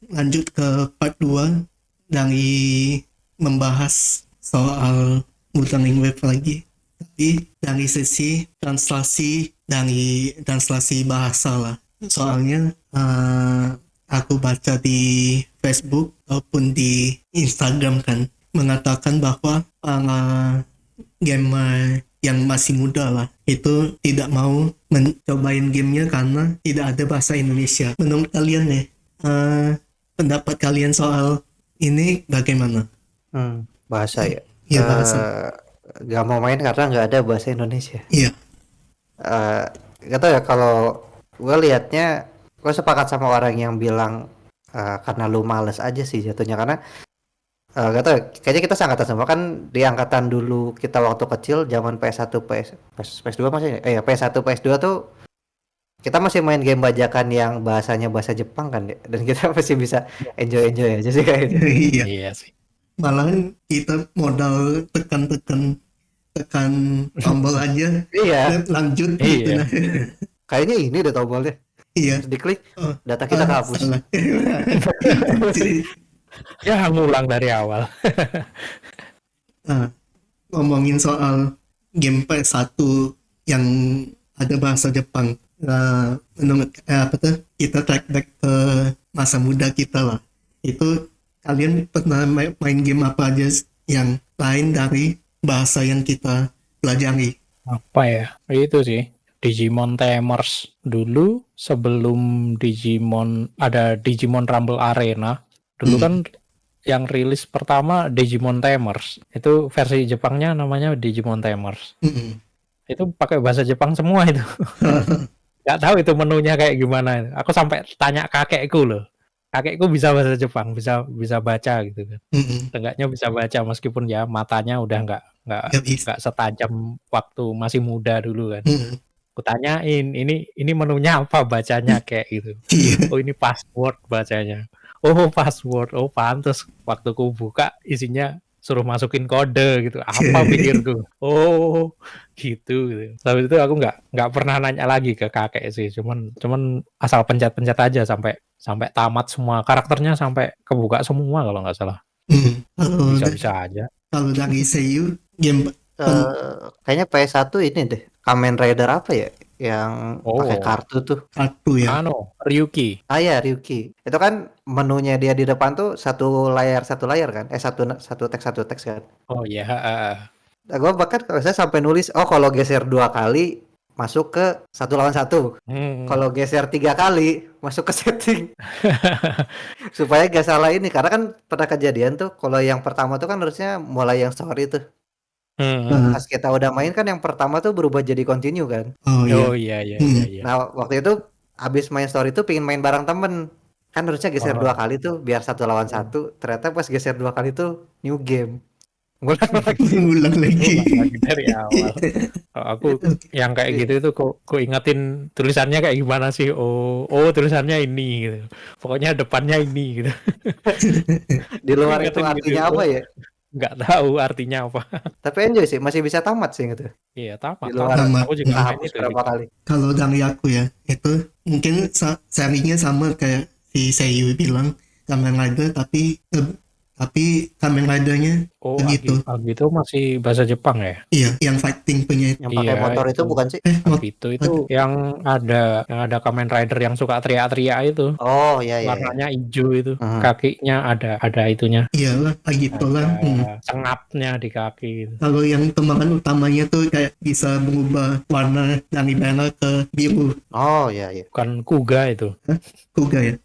lanjut ke part 2 dari membahas soal Wuthering Wave lagi. Tapi dari sisi translasi bahasa lah. Soalnya aku baca di Facebook maupun di Instagram kan mengatakan bahwa para gamer yang masih muda lah itu tidak mau mencobain gamenya karena tidak ada bahasa Indonesia. Menurut kalian nih, pendapat kalian soal ini bagaimana? Bahasa ya. Iya, bahasa. Gak mau main karena nggak ada bahasa Indonesia. Iya. Gak tau ya, kalau gue liatnya, gue sepakat sama orang yang bilang karena lu males aja sih jatuhnya. Karena gak tau ya, kayaknya kita seangkatan semua kan. Di angkatan dulu kita waktu kecil zaman PS1 PS2 masih ya, PS1 PS2 tuh kita masih main game bajakan yang bahasanya bahasa Jepang kan ya? Dan kita masih bisa enjoy aja sih kayak gitu. Iya. Iya sih. Malahan kita modal tekan tombol aja Iya, lanjut Iya. gitu nah. kayaknya ini udah tombolnya. Iya. Terus diklik, Oh, data kita kehapus. salah. Jadi, Ya ngulang dari awal. ngomongin soal game PS1 yang ada bahasa Jepang. Menurut kita track back ke masa muda kita lah. Itu kalian pernah main game apa aja yang lain dari bahasa yang kita pelajari? Apa ya? Itu sih. Digimon Tamers dulu sebelum Digimon ada Digimon Rumble Arena. Dulu kan yang rilis pertama Digimon Tamers. Itu versi Jepangnya namanya Digimon Tamers. Itu pakai bahasa Jepang semua itu. Gak tahu itu menunya kayak gimana. Aku sampai tanya kakekku loh. Kakekku bisa bahasa Jepang, bisa baca gitu kan. Enggaknya bisa baca meskipun ya matanya udah nggak setajam waktu masih muda dulu kan. Kutanyain ini menunya apa bacanya kayak gitu. Oh ini password bacanya. Oh password, oh pantes waktu ku buka isinya suruh masukin kode gitu. Apa pikirku? Oh gitu. Tapi itu aku nggak pernah nanya lagi ke kakek sih. Cuman asal pencet-pencet aja sampai tamat semua karakternya sampai kebuka semua kalau nggak salah. Bisa aja. Kalau dari Seiyu game Kayaknya PS1 ini deh, Kamen Rider apa ya yang pakai kartu tuh? Kartu ya. Ryuki. Ya Ryuki. Itu kan menunya dia di depan tuh satu layar kan? Satu teks kan? Oh iya. Nah, gue bahkan kalau saya sampai nulis, kalau geser 2 kali masuk ke 1 lawan 1. Kalau geser 3 kali masuk ke setting. Supaya gak salah ini, karena kan pernah kejadian tuh kalau yang pertama tuh kan harusnya mulai yang story tuh. Pas kita udah main kan yang pertama tuh berubah jadi continue kan. Oh iya. Nah waktu itu abis main story tuh pingin main bareng temen. Kan harusnya geser 2 kali tuh biar 1 lawan 1. Ternyata pas geser 2 kali tuh new game. Ngulang lagi dari awal. Aku yang kayak gitu itu kok ingetin tulisannya kayak gimana sih? Oh tulisannya ini gitu. Pokoknya depannya ini gitu. Di luar itu artinya apa ya? Nggak tahu artinya apa. Tapi enjoy sih, masih bisa tamat sih gitu. Iya tamat. Di luar aku juga main itu berapa kali. Kalau dari aku ya, itu mungkin serinya sama kayak si Seiyu bilang, Kamen Rider, tapi Kamen Rider-nya gitu. Gitu masih bahasa Jepang ya? Iya, yang fighting punya yang pakai motor itu bukan sih? Itu yang ada Kamen Rider yang suka teriak-teriak itu. Oh iya. Warnanya hijau itu. Kakinya ada itunya. Iyalah, gitu lah. Sengapnya di kaki. Kalau yang kembangan utamanya tuh kayak bisa berubah warna dari merah ke biru. Oh iya. Bukan Kuga itu. Kuga ya?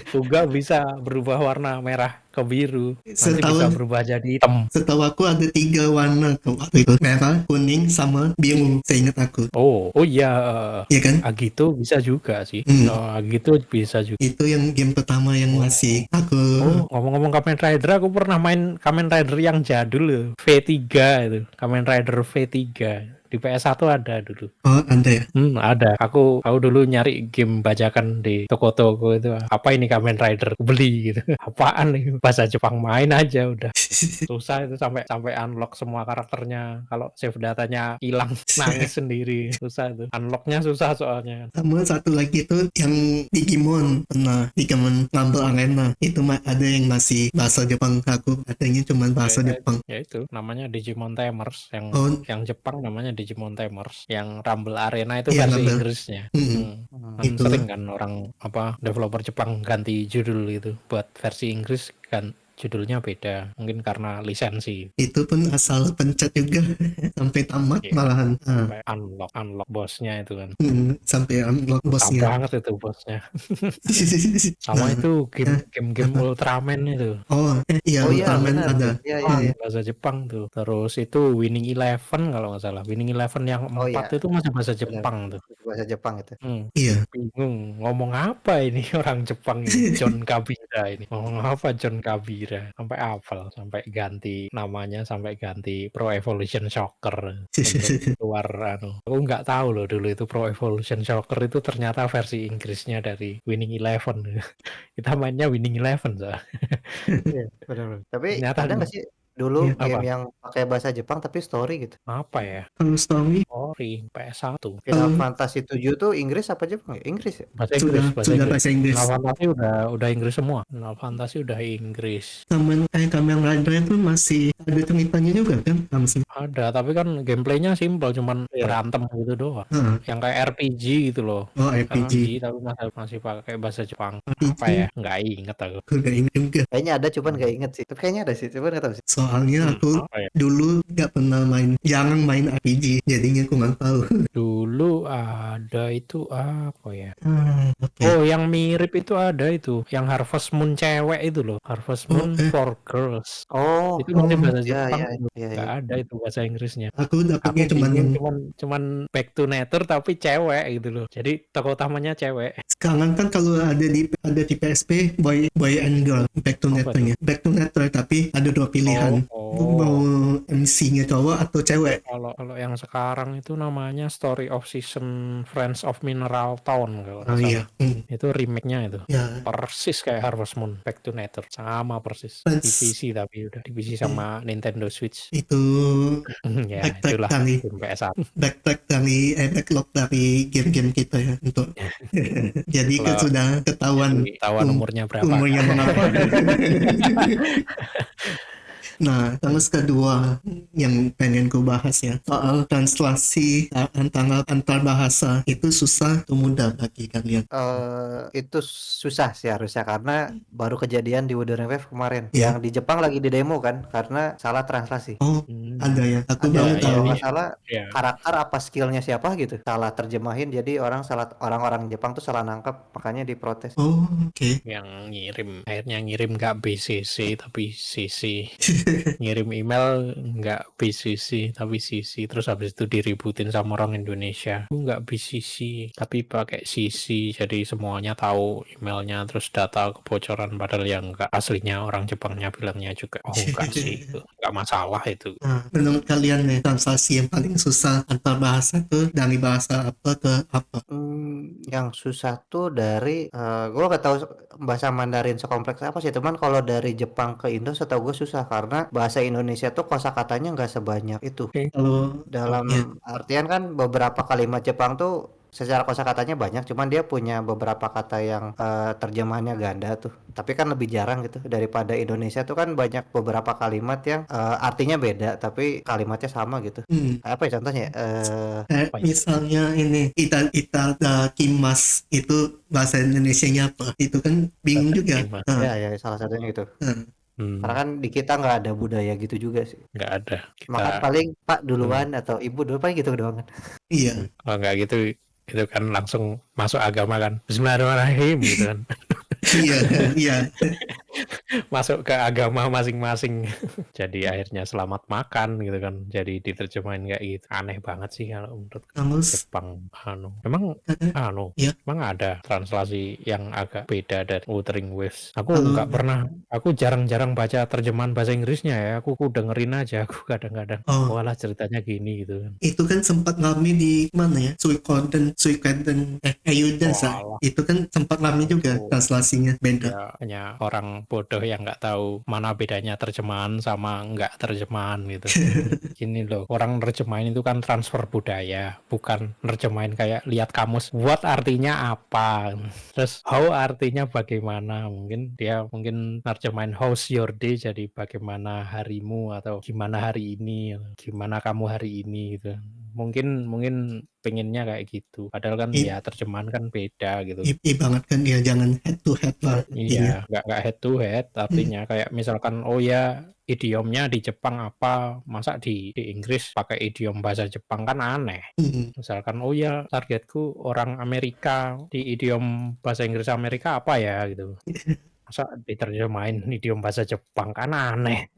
Kuga bisa berubah warna merah ke biru. Nanti bisa berubah jadi hitam. Setahu aku ada 3 warna waktu itu. Merah, kuning, sama biru. Seingat aku. Oh iya. Iya kan? Gitu bisa juga sih. Gitu bisa juga. Itu yang game pertama yang masih aku. Ngomong-ngomong Kamen Rider, aku pernah main Kamen Rider yang jadul V3 itu. Kamen Rider V3. Di PS1 ada dulu. Oh, ada ya. Ada. Aku dulu nyari game bajakan di toko-toko itu. Apa ini Kamen Rider? Beli gitu. Apaan nih? Bahasa Jepang, main aja udah. Susah itu sampai unlock semua karakternya. Kalau save datanya hilang, nangis sendiri. Susah itu. Unlocknya susah soalnya. Sama satu lagi itu yang Digimon, pernah Digimon Rumble Arena itu ada yang masih bahasa Jepang, aku adanya cuma bahasa Jepang. Ya itu namanya Digimon Tamers, yang Oh. yang Jepang namanya Digimon Tamers, yang Rumble Arena itu Iya, versi Rumble. Inggrisnya. Kan Itu. sering kan orang developer Jepang ganti judul gitu buat versi Inggris, kan judulnya beda, mungkin karena lisensi. Itu pun asal pencet juga sampai tamat Iya. malahan. Sampai unlock bosnya itu kan. Sampai unlock Susah bosnya. banget itu bosnya. Sama itu game Ultraman itu. Iya, Oh iya, Ultraman benar. ada. Iya. Bahasa Jepang tuh. Terus itu Winning Eleven kalau nggak salah. Winning Eleven yang Oh 4 iya, itu masih bahasa benar. Jepang tuh. Bahasa Jepang itu. Iya. Bingung ngomong apa ini orang Jepang ini. John Kabira ini. Ngomong apa John Kabira? Sampai hafal, sampai ganti namanya, sampai ganti Pro Evolution Soccer untuk keluar Aku nggak tahu loh dulu itu Pro Evolution Soccer itu ternyata versi Inggrisnya dari Winning Eleven. Kita mainnya Winning Eleven soalnya. Iya, benar. Tapi Ternyata ada nggak sih dulu Apa? game yang pakai bahasa Jepang tapi story gitu? Apa ya? Kalau story Story PS1. Final Fantasy 7 tuh Inggris apa Jepang ya? Inggris ya? Bahasa Inggris, sudah bahasa Inggris. Final Fantasy udah Inggris semua. Final Fantasy udah Inggris. Kamen Rider itu masih ada ceritanya juga kan? Ada, tapi kan gameplaynya simpel, cuman berantem gitu doang. Yang kayak RPG gitu loh. RPG. Tapi masih pakai bahasa Jepang. RPG. Apa ya? Nggak inget aku. Gak inget juga. Kayaknya ada cuman nggak inget sih. Tapi kayaknya ada sih, cuman nggak tahu sih. Soalnya aku Apa ya? dulu gak pernah jarang main RPG, jadinya aku nggak tahu. Dulu ada itu apa ya? Apa ya? Oh, yang mirip itu ada itu, yang Harvest Moon cewek itu loh, Harvest Moon for Girls. Oh, Itu masih bahasa iya, Jepang, iya. nggak ada itu bahasa Inggrisnya. Aku dapetnya cuman Back to Nature tapi cewek gitu loh. Jadi tokoh utamanya cewek. sekarang kan kalau ada di PSP boy and girl Back to Nature-nya. Back to Nature tapi ada dua pilihan. Mau MC-nya cowok atau cewek. Kalau yang sekarang itu namanya Story of Season Friends of Mineral Town kalau nggak salah. Iya. Itu remake-nya itu. Ya. Persis kayak Harvest Moon, Back to Nature. Sama persis. Di PC tapi udah di PC sama Nintendo Switch. Itu Ya, itulah PS1. backlog dari game-game kita ya untuk jadi sudah ketahuan umurnya berapa. Umurnya mengapa. Nah, terus kedua yang pengen ku bahas ya, soal translasi antar bahasa itu susah atau mudah bagi kalian? Itu susah sih harusnya karena baru kejadian di Wuthering Waves kemarin. Iya. Yang di Jepang lagi di demo kan karena salah translasi. Oh, ada ya. Aku baru tahu. Kalau nggak salah Iya. karakter apa skillnya siapa gitu salah terjemahin, jadi orang-orang Jepang tuh salah nangkep, makanya diprotes. Oh, oke. Yang akhirnya ngirim nggak BCC tapi CC. Ngirim email nggak BCC tapi CC, terus habis itu diributin sama orang Indonesia. Nggak BCC tapi pakai CC, jadi semuanya tahu emailnya, terus data kebocoran, padahal yang nggak, aslinya orang Jepangnya bilangnya juga enggak sih, itu nggak masalah itu. Nah, menurut kalian nih translasi yang paling susah antar bahasa tuh dari bahasa apa ke apa? Yang susah tuh dari gue gak tahu bahasa Mandarin sekompleks apa sih, teman. Kalau dari Jepang ke Indo setahu gue susah karena bahasa Indonesia tuh kosakatanya nggak sebanyak itu. Kalau Dalam artian kan beberapa kalimat Jepang tuh secara kosakatanya banyak, cuman dia punya beberapa kata yang terjemahannya ganda tuh. Tapi kan lebih jarang gitu daripada Indonesia tuh kan banyak beberapa kalimat yang artinya beda tapi kalimatnya sama gitu. Apa ya contohnya? Misalnya ini itadakimasu itu bahasa Indonesianya apa? Itu kan bingung juga. Ya, salah satunya itu. Karena kan di kita nggak ada budaya gitu juga sih. Nggak ada. Maka paling Pak duluan atau Ibu dulu paling gitu doang kan. Iya. Oh, nggak gitu. Itu kan langsung masuk agama kan. Bismillahirrahmanirrahim gitu kan. Iya. masuk ke agama masing-masing. Jadi akhirnya selamat makan gitu kan. Jadi diterjemahin kayak gitu. Aneh banget sih kalau menurut Terus Jepang. Emang ya emang ada translasi yang agak beda dari Wuthering Waves. Aku kalau nggak pernah, aku jarang-jarang baca terjemahan bahasa Inggrisnya ya. Aku dengerin aja aku kadang-kadang. oh Walah ceritanya gini gitu kan. itu kan sempat rame di mana ya Suikoden Ayuden Walah. itu kan sempat rame juga Itu translasinya beda. ya hanya orang bodoh yang nggak tahu mana bedanya terjemahan sama nggak terjemahan gitu. Gini loh, orang nerjemahin itu kan transfer budaya, bukan nerjemahin kayak lihat kamus, what artinya apa, terus how artinya bagaimana. Mungkin nerjemahin how's your day jadi bagaimana harimu, atau gimana hari ini, gimana kamu hari ini gitu. Mungkin pengennya kayak gitu, padahal kan I, ya terjemahan kan beda gitu. banget kan ya, jangan head to head lah intinya. Iya, nggak head to head, artinya kayak misalkan, oh ya idiomnya di Jepang apa, masa di Inggris pakai idiom bahasa Jepang, kan aneh. Hmm. Misalkan, oh ya targetku orang Amerika, di idiom bahasa Inggris Amerika apa ya gitu. Masa diterjemahin idiom bahasa Jepang, kan aneh.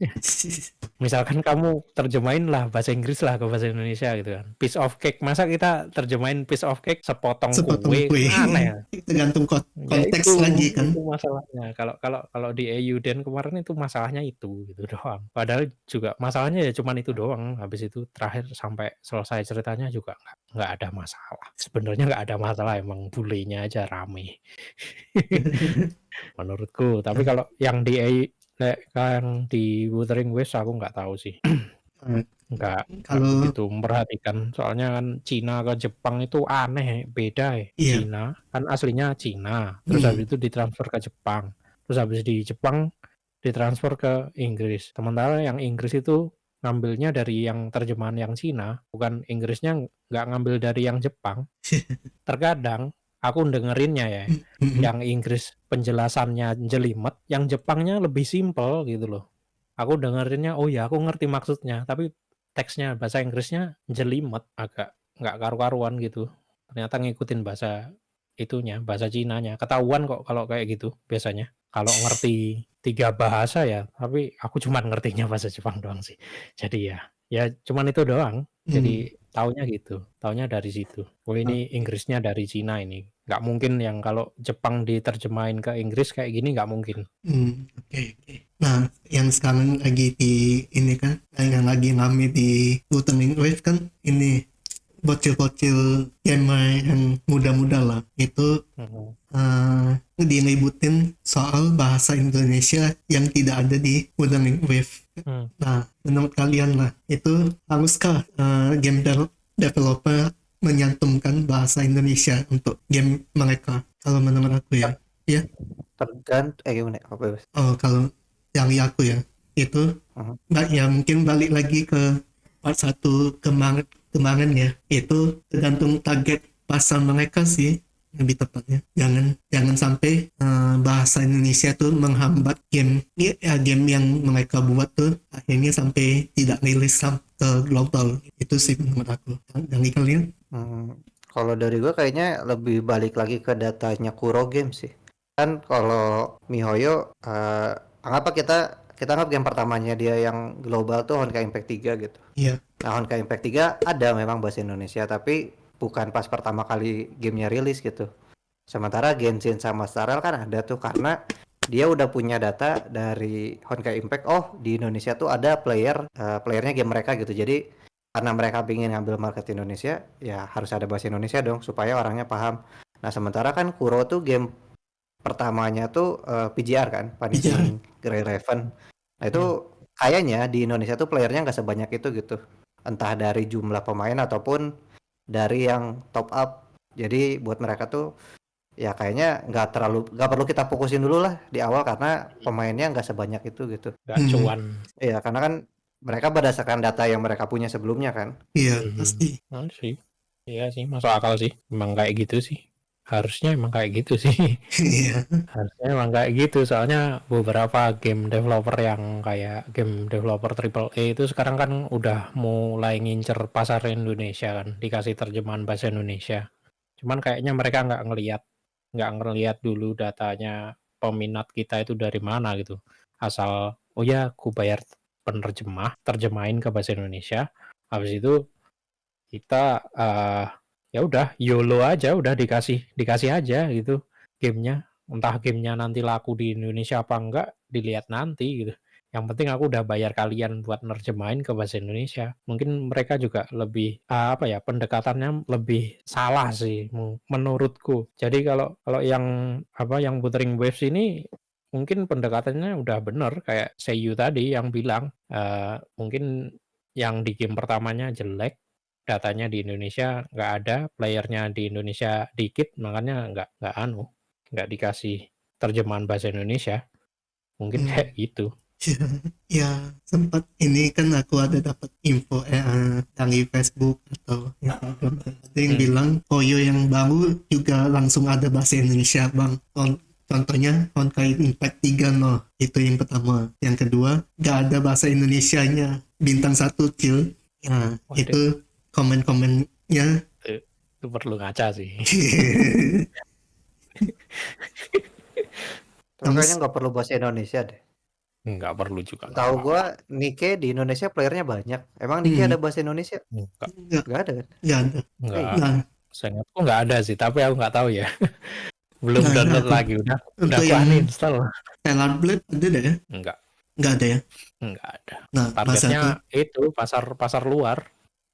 Misalkan kamu terjemahin lah bahasa Inggris lah ke bahasa Indonesia gitu kan. Piece of cake, masa kita terjemahin piece of cake sepotong Sepotong kue, kue. kan aneh. Tergantung Ya konteks lagi kan. itu masalahnya. Kalau kalau kalau di Eiyuden kemarin itu masalahnya itu gitu doang. Padahal juga masalahnya ya cuman itu doang. Habis itu terakhir sampai selesai ceritanya juga nggak ada masalah. Sebenarnya nggak ada masalah, emang bulenya aja rame menurutku. Tapi kalau yang di Wuthering Waves aku nggak tahu sih. Nggak Kalau begitu memperhatikan, soalnya kan Cina ke Jepang itu aneh, beda ya. iya. Cina kan aslinya Cina, terus habis itu ditransfer ke Jepang, terus habis di Jepang ditransfer ke Inggris, sementara yang Inggris itu ngambilnya dari yang terjemahan yang Cina, bukan Inggrisnya, nggak ngambil dari yang Jepang. Terkadang aku dengerinnya ya, yang Inggris penjelasannya jelimet, yang Jepangnya lebih simpel gitu loh. Aku dengerinnya, oh ya aku ngerti maksudnya, tapi teksnya bahasa Inggrisnya jelimet, agak nggak karu-karuan gitu. Ternyata ngikutin bahasa itunya, bahasa Cinanya. Ketahuan kok kalau kayak gitu biasanya. Kalau ngerti 3 bahasa ya, tapi aku cuma ngertinya bahasa Jepang doang sih. Jadi ya cuman itu doang. Jadi taunya gitu, taunya dari situ. Oh ini Inggrisnya dari Cina ini. Nggak mungkin yang kalau Jepang diterjemahin ke Inggris kayak gini, nggak mungkin. Oke. Nah, yang sekarang lagi di ini kan, yang lagi rame di Wuthering Waves kan, ini bocil-bocil gamer yang muda-muda lah itu diributin soal bahasa Indonesia yang tidak ada di Wuthering Waves. Nah, menurut kalian lah, itu haruskah game developer menyantumkan bahasa Indonesia untuk game mereka? Kalau menurut aku ya, ya. Tergantung gimana apa bebas. Oh, kalau dari aku ya, itu ya mungkin balik lagi ke part 1 kemarin ya, itu tergantung target pasar mereka sih, lebih tepatnya. Jangan sampai bahasa Indonesia tuh menghambat game game yang mereka buat tuh akhirnya sampai tidak rilis ke global. Itu sih menurut aku. Dari kalian? Kalau dari gua kayaknya lebih balik lagi ke datanya Kuro Games sih. Kan kalau MiHoYo anggaplah kita anggap game pertamanya dia yang global tuh Honkai Impact 3 gitu. Iya. Nah, Honkai Impact 3 ada memang bahasa Indonesia, tapi bukan pas pertama kali gamenya rilis gitu. Sementara Genshin sama Star Rail kan ada tuh karena dia udah punya data dari Honkai Impact. Oh, di Indonesia tuh ada playernya game mereka gitu. Jadi karena mereka ingin ngambil market Indonesia, ya harus ada bahasa Indonesia dong supaya orangnya paham. Nah, sementara kan Kuro tuh game pertamanya tuh PGR kan, Punishing Grey Raven. Nah, itu kayaknya di Indonesia tuh playernya nggak sebanyak itu gitu. Entah dari jumlah pemain ataupun dari yang top up. Jadi buat mereka tuh ya kayaknya nggak perlu kita fokusin dulu lah di awal karena pemainnya nggak sebanyak itu gitu. Nggak cuan. Iya, karena kan mereka berdasarkan data yang mereka punya sebelumnya kan. Iya, pasti. Sih. Iya sih, masuk akal sih. Emang kayak gitu sih. Harusnya emang kayak gitu sih. Iya. Harusnya emang kayak gitu. Soalnya beberapa game developer yang kayak game developer AAA itu sekarang kan udah mulai ngincer pasar Indonesia kan, dikasih terjemahan bahasa Indonesia. Cuman kayaknya mereka nggak ngelihat dulu datanya peminat kita itu dari mana gitu. asal oh ya aku bayar penerjemah, terjemahin ke bahasa Indonesia. Habis itu kita ya udah YOLO aja, udah dikasih aja gitu gamenya. Entah gamenya nanti laku di Indonesia apa enggak, dilihat nanti gitu. Yang penting aku udah bayar kalian buat nerjemahin ke bahasa Indonesia. Mungkin mereka juga lebih apa ya, pendekatannya lebih salah sih menurutku. Jadi kalau kalau yang Wuthering Waves ini mungkin pendekatannya udah bener kayak Seiyu tadi yang bilang mungkin yang di game pertamanya jelek, datanya di Indonesia nggak ada, playernya di Indonesia dikit, makanya nggak dikasih terjemahan bahasa Indonesia. Mungkin kayak Hmm. gitu. Ya sempat ini kan aku ada dapat info dari Facebook atau Instagram, ada yang bilang Koyo yang baru juga langsung ada bahasa Indonesia bang. Contohnya Honkai Impact 3 no, itu yang pertama. Yang kedua gak ada bahasa Indonesianya, bintang 1 kill. Ya Waduh, itu komen-komennya. itu perlu ngaca sih. Tapi kayaknya Terus nggak perlu bahasa Indonesia deh. Nggak perlu juga, nggak Tahu apa-apa. gua Nike di Indonesia playernya banyak. Emang Nike ada bahasa Indonesia? Nggak, Nggak ada kan? gak ada. nggak. Nah, Seingatku nggak ada sih, tapi aku nggak tahu ya. Belum nah download aku lagi, udah untuk aku yang uninstall. Stellar Blade ada deh ya? Nggak Nggak ada ya? ada. Nah Targetnya masalah itu pasar luar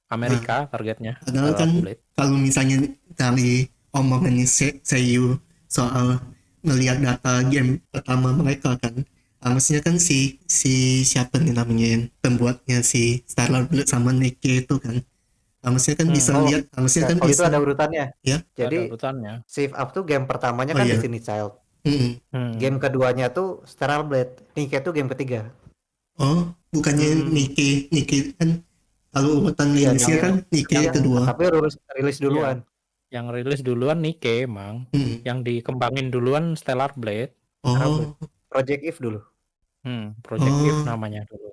Amerika, targetnya padahal Stellar kan Blade. kalau misalnya dari omongan Seiyu soal melihat data game pertama mereka kan, harusnya kan si si siapa nih namanya yang pembuatnya si Stellar Blade sama Nike itu kan, harusnya kan bisa Oh, lihat, harusnya ya, kan kalau itu bisa ada urutannya. ya. Nggak ada Jadi urutannya. Save Up tuh game pertamanya Oh kan iya. Destiny Child. Mm-mm. Game keduanya tuh Stellar Blade. Nike tuh game ketiga. Oh bukannya Nike kan kalau urutan Iya, rilisnya Nike kan Nike Yang kedua. tapi rilis Iya, duluan. yang rilis duluan Nike emang. Mm. Yang dikembangin duluan Stellar Blade. Oh Project Eve dulu. Project Eve oh namanya dulu.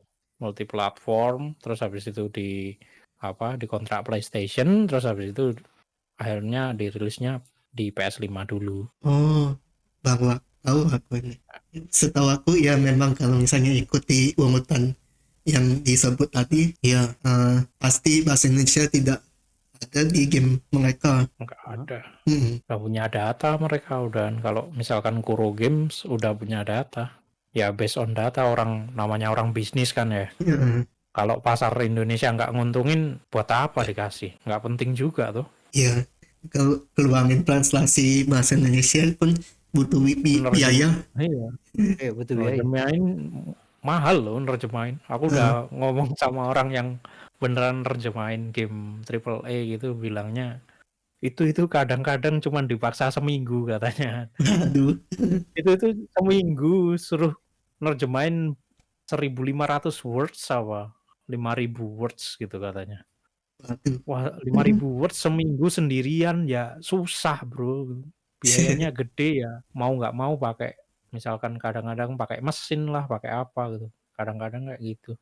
Multiplatform, terus habis itu di kontrak PlayStation, terus habis itu akhirnya dirilisnya di PS5 dulu. oh baru tahu aku ini. Setahu aku ya memang kalau misalnya ikuti urutan yang disebut tadi ya pasti bahasa Indonesia tidak ada di game mereka. Nggak ada. Mm-mm. Udah punya data mereka udah. Kalau misalkan Kuro Games udah punya data. Ya based on data, namanya orang bisnis kan ya. Ya, Kalau pasar Indonesia nggak nguntungin, buat apa dikasih? Nggak penting juga tuh. ya kalau keluarin translasi bahasa Indonesia pun butuh biaya. Iya, Betul ya. nerjemahin mahal loh nerjemahin. Aku udah ngomong sama orang yang beneran nerjemahin game AAA gitu, bilangnya itu kadang-kadang cuma dipaksa seminggu katanya. Aduh, Itu seminggu suruh nerjemahin 1.500 words apa 5.000 words gitu katanya. aduh. Wah, 5.000 words seminggu sendirian ya susah bro. Biayanya gede ya. Mau nggak mau pakai, misalkan kadang-kadang pakai mesin lah, pakai apa gitu. Kadang-kadang kayak gitu.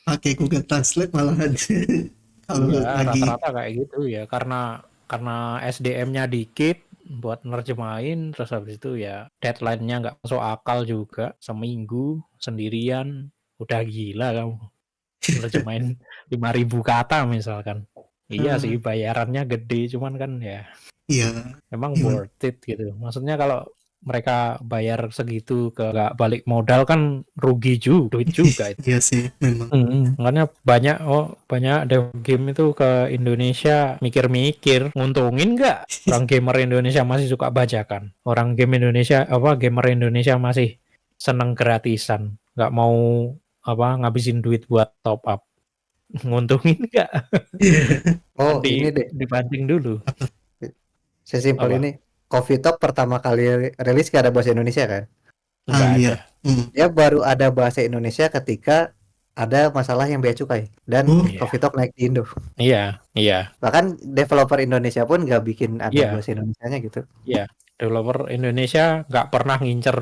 Pakai Google Translate malahan. Kalau Iya, lagi rata-rata kayak gitu ya. Karena SDM-nya dikit buat nerjemahin, terus habis itu ya deadline-nya nggak masuk akal juga. Seminggu sendirian, udah gila kamu. Nerjemahin 5.000 kata misalkan. Iya sih bayarannya gede, cuman kan ya ya memang gimana? worth it gitu. Maksudnya kalau mereka bayar segitu ke nggak balik modal kan rugi juga, duit juga itu. Iya sih memang. Makanya banyak dev game itu ke Indonesia mikir-mikir nguntungin nggak. Orang gamer Indonesia masih suka bajakan. Orang gamer Indonesia masih seneng gratisan, nggak mau ngabisin duit buat top up. Nguntungin nggak? Oh, ini deh. Dibanting dulu. Sesimpel Apa? ini. Coffee Talk pertama kali rilis gak ada bahasa Indonesia kan? Nggak Iya. ada. Dia baru ada bahasa Indonesia ketika ada masalah yang bea cukai dan Oh, Iya, Coffee Talk naik di Indo. iya. Bahkan developer Indonesia pun nggak bikin ada Iya. bahasa Indonesianya gitu. Iya, developer Indonesia nggak pernah ngincer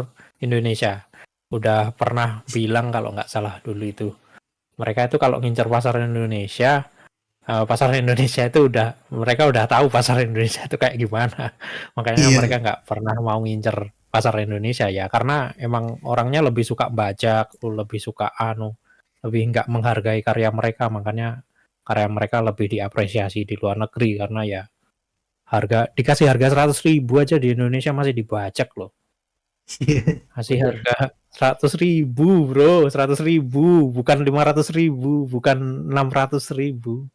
Indonesia. Udah pernah bilang kalau nggak salah dulu itu. Mereka itu kalau ngincer pasar Indonesia itu mereka udah tahu pasar Indonesia itu kayak gimana. Makanya iya. mereka nggak pernah mau ngincer pasar Indonesia ya, karena emang orangnya lebih suka bajak, lebih suka lebih nggak menghargai karya mereka, makanya karya mereka lebih diapresiasi di luar negeri karena ya dikasih harga 100.000 aja di Indonesia masih dibajak loh. Kasih harga 100.000 bro, 100.000 bukan 500.000, bukan 600.000,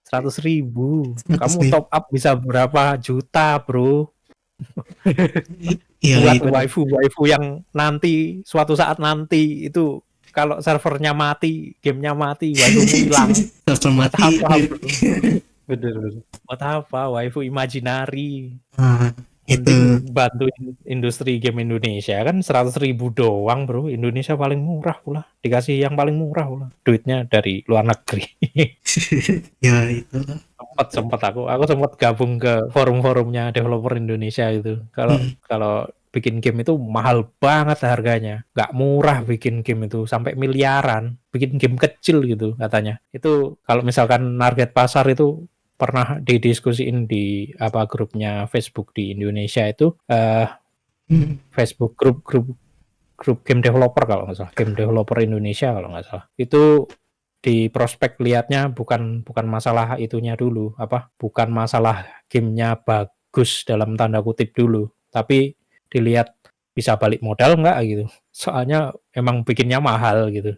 100.000. Kamu 100.000. top up bisa berapa juta bro? Iya Buat itu waifu yang nanti suatu saat nanti itu kalau servernya mati, gamenya mati, waifumu hilang. server Buat mati. apa bro? Bener. Buat apa waifu imajinari? Ah, itu Mending bantuin industri game Indonesia kan 100.000 doang bro. Indonesia paling murah pula, dikasih yang paling murah pula, duitnya dari luar negeri. ya itulah. sempat aku sempat gabung ke forum-forumnya developer Indonesia itu. Kalau Hmm. kalau bikin game itu mahal banget harganya, nggak murah bikin game itu, sampai miliaran bikin game kecil gitu katanya. Itu kalau misalkan target pasar itu pernah didiskusiin di apa grupnya Facebook di Indonesia itu, Hmm. Facebook grup game developer kalau nggak salah, game developer Indonesia kalau nggak salah. Itu di prospek lihatnya bukan masalah itunya dulu, bukan masalah gamenya bagus dalam tanda kutip dulu, tapi dilihat bisa balik modal nggak gitu. Soalnya emang bikinnya mahal gitu.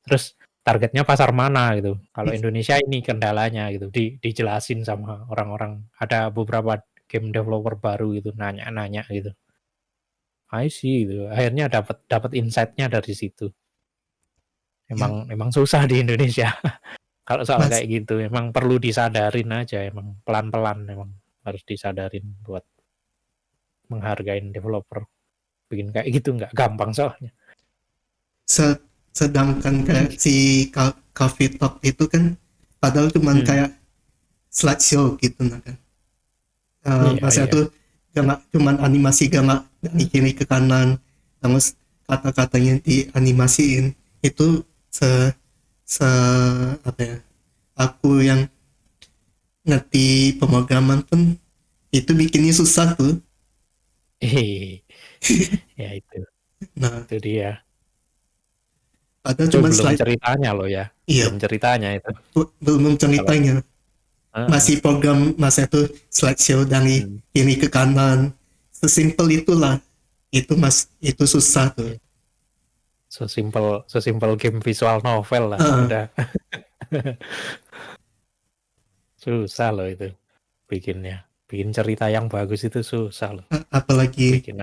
Terus targetnya pasar mana gitu. Kalau Indonesia ini kendalanya gitu, dijelasin sama orang-orang. Ada beberapa game developer baru gitu, nanya-nanya gitu. I see gitu. Akhirnya dapat insight-nya dari situ. Ya, Emang susah di Indonesia. Kalau soal Mas, kayak gitu emang perlu disadarin aja, emang pelan-pelan emang harus disadarin buat menghargain developer. Bikin kayak gitu nggak gampang soalnya. sedangkan kayak si Coffee Talk itu kan padahal cuman kayak slideshow gitu nah kan. Iya, Masa iya. tuh cuman animasi gerak dari kiri ke kanan, terus kata-katanya dianimasiin. Itu se se apa ya? Aku yang ngerti pemrograman pun itu bikinnya susah tuh. Ya itu Nah, dia. padahal Itu cuman belum slide. ceritanya loh ya. Iya, Belum ceritanya itu. belum Kalau ceritanya. Heeh. Masih program masa itu slideshow dari Hmm. kiri ke kanan. Sesimpel itulah. Itu susah tuh. Sesimpel game visual novel lah Heeh. udah. Susah loh itu bikinnya. Bikin cerita yang bagus itu susah loh. apalagi Bikin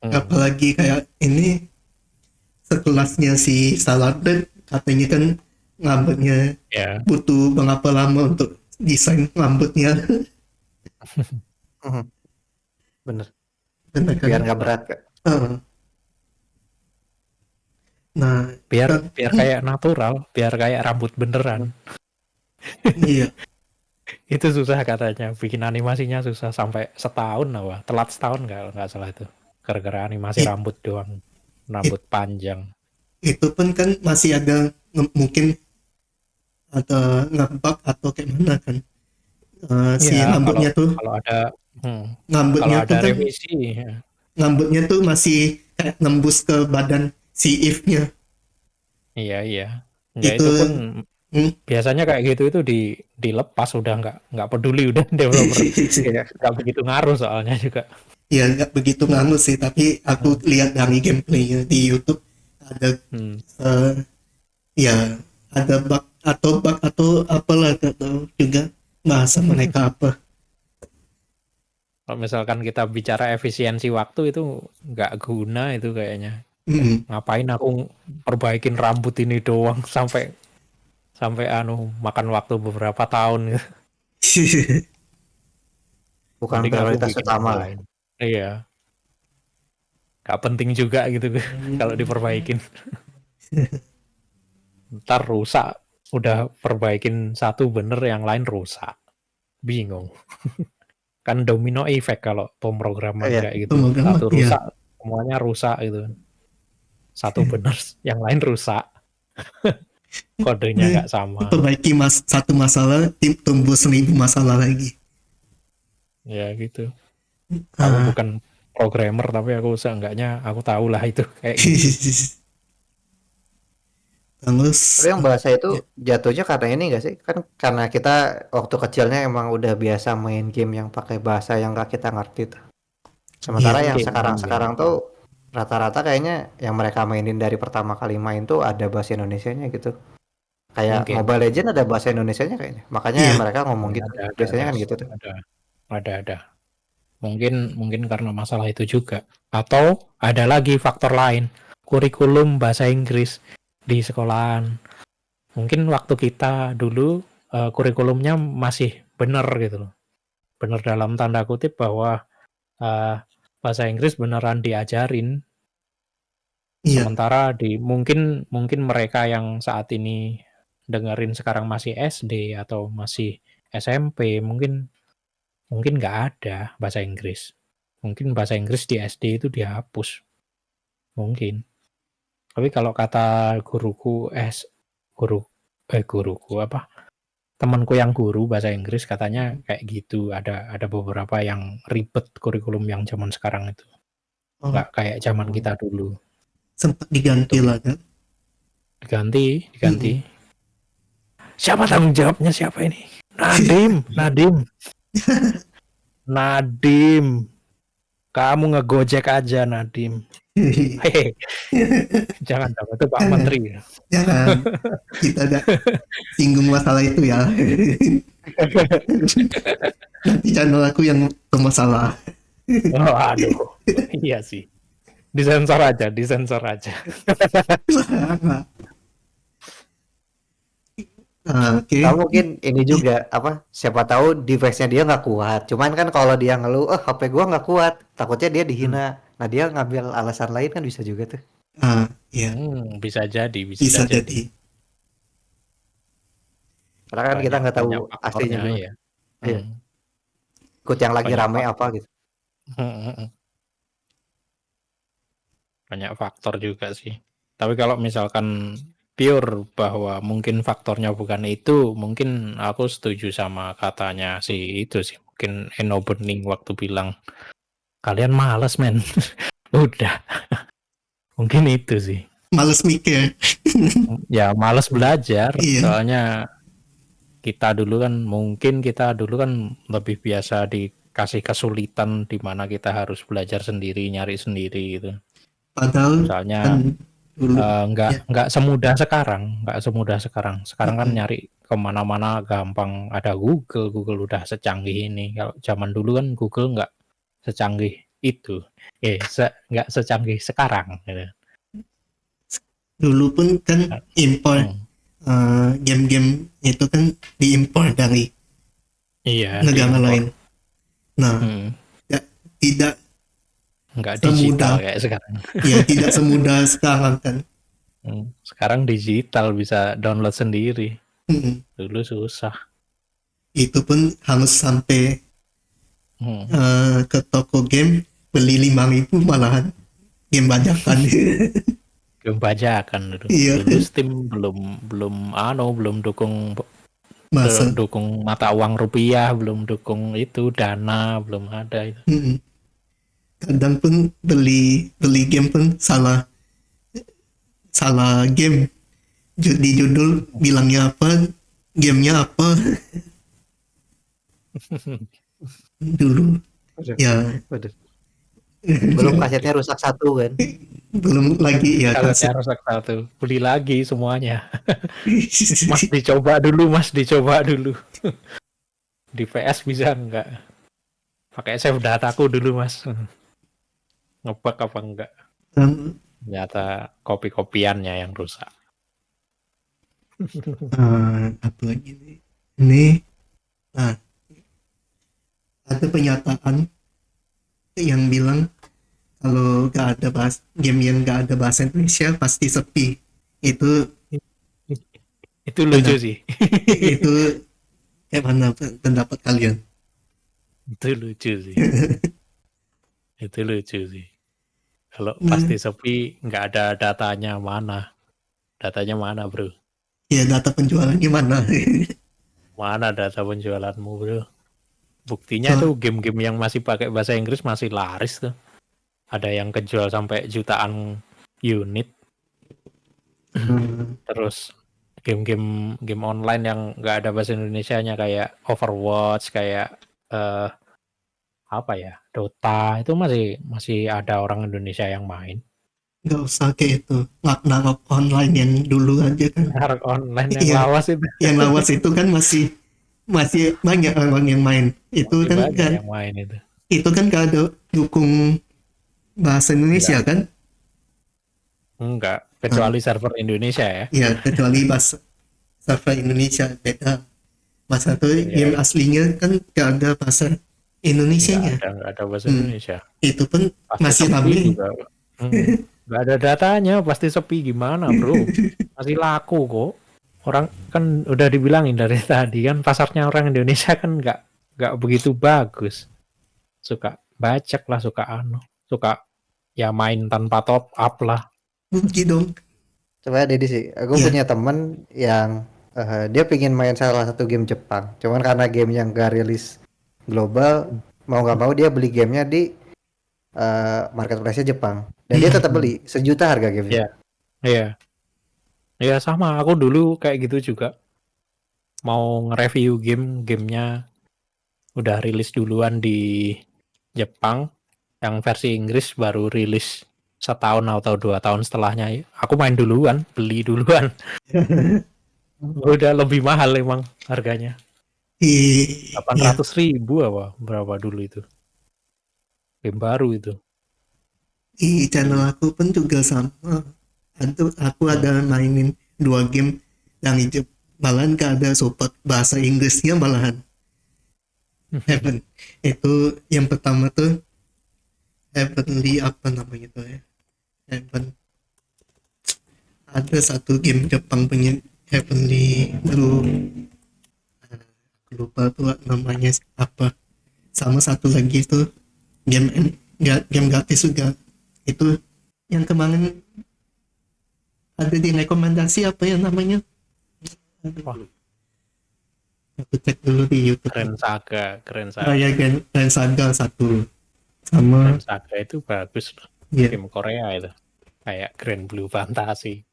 apalagi kayak ini sekelasnya si Saladin katanya kan ngambeknya ya. butuh berapa lama untuk desain rambutnya. Mhm. Bener. Benar kan? Biar nggak berat Kak. Heeh. Nah, Biar kan, kayak natural, biar kayak rambut beneran. iya. Itu susah katanya. Bikin animasinya susah sampai setahun apa? Telat setahun nggak salah itu. Gara-gara animasi It- rambut doang. it- Rambut panjang. itu pun kan masih ada mungkin ada ngebug atau kayak mana kan. Si Ya, kalau rambutnya tuh kalau ada kalau rambutnya ada tuh kan revisi, ya. rambutnya tuh masih kayak nembus ke badan si If-nya. Iya. Ya Itu itu pun hmm, biasanya kayak gitu itu dilepas udah nggak peduli udah developer nggak begitu ngaruh soalnya juga. ya nggak begitu nganggur sih, tapi aku lihat dari gameplaynya di YouTube ada Hmm. ya ada bug atau apalah, gak tahu juga bahasa mereka apa. Kalau misalkan kita bicara efisiensi waktu itu nggak guna itu kayaknya. Hmm. Ngapain aku perbaikin rambut ini doang sampai makan waktu beberapa tahun gitu. Bukan Mending aku prioritas bikin yang utama lah. lain. Iya, nggak penting juga gitu kalau diperbaikin. Ntar rusak, udah perbaikin satu bener yang lain rusak. Bingung. Kan domino effect kalau pemrograman Iya. kayak gitu. Pemrograman Satu ya. rusak, semuanya rusak gitu. Satu bener, yang lain rusak. Kodenya nggak sama. Perbaiki satu masalah tumbuh 1.000 masalah lagi. Ya gitu. Kamu Ah, bukan programmer, tapi aku seenggaknya aku tahu lah itu kayak gitu. Terus Tapi yang bahasa ya, itu jatuhnya karena ini gak sih? Kan karena kita waktu kecilnya emang udah biasa main game yang pakai bahasa yang gak kita ngerti tuh. iya, Sementara yang Mungkin, sekarang-sekarang tuh rata-rata kayaknya yang mereka mainin dari pertama kali main tuh ada bahasa Indonesianya gitu. Kayak mungkin. Mobile Legends ada bahasa Indonesianya kayaknya. Makanya iya, mereka ngomong Ya, gitu. ada, Biasanya kan gitu tuh. ada. Mungkin karena masalah itu juga. Atau ada lagi faktor lain, kurikulum bahasa Inggris di sekolahan. Mungkin waktu kita dulu kurikulumnya masih benar gitu loh. Benar dalam tanda kutip bahwa bahasa Inggris beneran diajarin. iya. Sementara mungkin mereka yang saat ini dengerin sekarang masih SD atau masih SMP, mungkin nggak ada bahasa Inggris. Mungkin bahasa Inggris di SD itu dihapus. Mungkin. Tapi kalau kata guruku apa? Temanku yang guru bahasa Inggris katanya kayak gitu. Ada beberapa yang ribet kurikulum yang zaman sekarang itu. Oh, Nggak kayak zaman kita dulu. sempat diganti Tuh, lah kan. diganti. Mm-mm. Siapa tanggung jawabnya siapa ini? Nadim. Kamu ngegojek aja Nadim. Hehe, jangan dong, itu Pak Jangan, Menteri. jangan. Kita ada singgung masalah itu ya. Nanti channel aku yang bermasalah. Oh, aduh. Iya sih. Disensor aja. Oke. Tahu mungkin ini juga apa? Siapa tahu device-nya dia nggak kuat. Cuman kan kalau dia ngeluh, HP gua nggak kuat, takutnya dia Hmm. dihina. Nah dia ngambil alasan lain kan bisa juga tuh. Ya, Bisa jadi. bisa jadi. Karena kan kita nggak tahu Banyak aslinya faktornya gimana. ya. Iya. Hmm, Ikut yang lagi banyak rame faktor. apa gitu. Banyak faktor juga sih. Tapi kalau misalkan pure bahwa mungkin faktornya bukan itu, mungkin aku setuju sama katanya si itu sih. Mungkin Eno Bening waktu bilang kalian malas men. Udah, mungkin itu sih. Males mikir. Ya malas belajar. Iya. Soalnya kita dulu kan lebih biasa dikasih kesulitan di mana kita harus belajar sendiri, nyari sendiri gitu. Padahal Misalnya kan dulu ya. nggak semudah sekarang. Sekarang kan Mm-mm. nyari kemana-mana gampang, ada Google udah secanggih ini. Kalau zaman dulu kan Google nggak secanggih itu, nggak secanggih sekarang. Gitu. Dulu pun kan impor Hmm. game-game itu kan diimpor dari Iya, negara diimpor. lain. Nah, Hmm. ya, tidak Nggak digital semudah, kayak sekarang. ya tidak semudah sekarang kan. Sekarang digital bisa download sendiri. Mm-mm. Dulu susah. Itu pun harus sampai Hmm. ke toko game beli 5.000 malahan game bajakan. Belum bajakan dulu. Iya, Dulu Steam belum masa. dukung mata uang rupiah, belum dukung itu Dana, belum ada itu. Mm-mm. Kadang pun beli game pun salah game. Di judul bilangnya apa, gamenya apa. Dulu Waduh, ya. waduh. Belum kasetnya rusak satu kan. Belum lagi ya Kalau kaset. rusak satu, beli lagi semuanya. Mas dicoba dulu. Di PS bisa enggak? Pakai save dataku dulu mas. Ngebug apa enggak? Ternyata kopi-kopiannya yang rusak. Apa lagi nih? Ini ada pernyataan yang bilang kalau gak ada game yang gak ada bahasa Indonesia pasti sepi. Itu Itu lucu sih. itu kayak mana pendapat kalian? Itu lucu sih. Kalau pasti sepi, nggak ada datanya mana? Datanya mana, bro? Ya data penjualan gimana? Mana data penjualanmu, bro? Buktinya tuh game-game yang masih pakai bahasa Inggris masih laris tuh. ada yang kejual sampai jutaan unit. Terus game online yang nggak ada bahasa Indonesianya kayak Overwatch, kayak apa ya, Dota, itu masih ada orang Indonesia yang main. Nggak usah kayak itu. Ragnarok online yang dulu aja kan. Harga online yang Iya, lawas itu yang lawas itu kan masih banyak orang yang main. Itu masih kan banyak yang main itu. itu kan gak ada dukung bahasa Indonesia kan? Enggak, kecuali server Indonesia ya. Ya, kecuali bahasa server Indonesia beda. Bahasa itu Iya. game aslinya kan gak ada bahasa Indonesianya. Nggak ada bahasa Hmm. Indonesia. Itu pun Pasti masih sepi rame. juga. Nggak ada datanya, pasti sepi gimana bro? Masih laku kok. Orang kan udah dibilangin dari tadi kan pasarnya orang Indonesia kan nggak begitu bagus. Suka bacak lah, suka ya main tanpa top up lah. Rugi dong. Coba Dedi sih, aku Iya. punya temen yang dia pingin main salah satu game Jepang, cuman karena game yang gak rilis global, mau nggak mau dia beli gamenya di marketplace-nya Jepang, dan dia tetap beli 1 juta harga gamenya. Iya. Ya sama, aku dulu kayak gitu juga. Mau nge-review gamenya udah rilis duluan di Jepang, yang versi Inggris baru rilis 1 tahun atau 2 tahun setelahnya. Aku main duluan, beli duluan. Udah lebih mahal emang harganya. Iya. 800.000 apa berapa dulu itu? Game baru itu. Di channel aku pun juga sama. Aku ada mainin 2 game yang itu malahan gak ada support bahasa Inggrisnya malahan. Heaven. Itu yang pertama tuh Heavenly apa namanya tuh ya? Heaven. Ada satu game Jepang punya Heavenly Blue. Aku lupa tuh namanya apa. Sama satu lagi tuh game gratis juga. Itu yang kemarin ada di rekomendasi apa ya namanya? Wah. Aku cek dulu di YouTube. Keren Saga. Ya Grand Saga 1 sama Keren Saga itu bagus loh. ya Game Korea itu. Kayak Grand Blue Fantasy.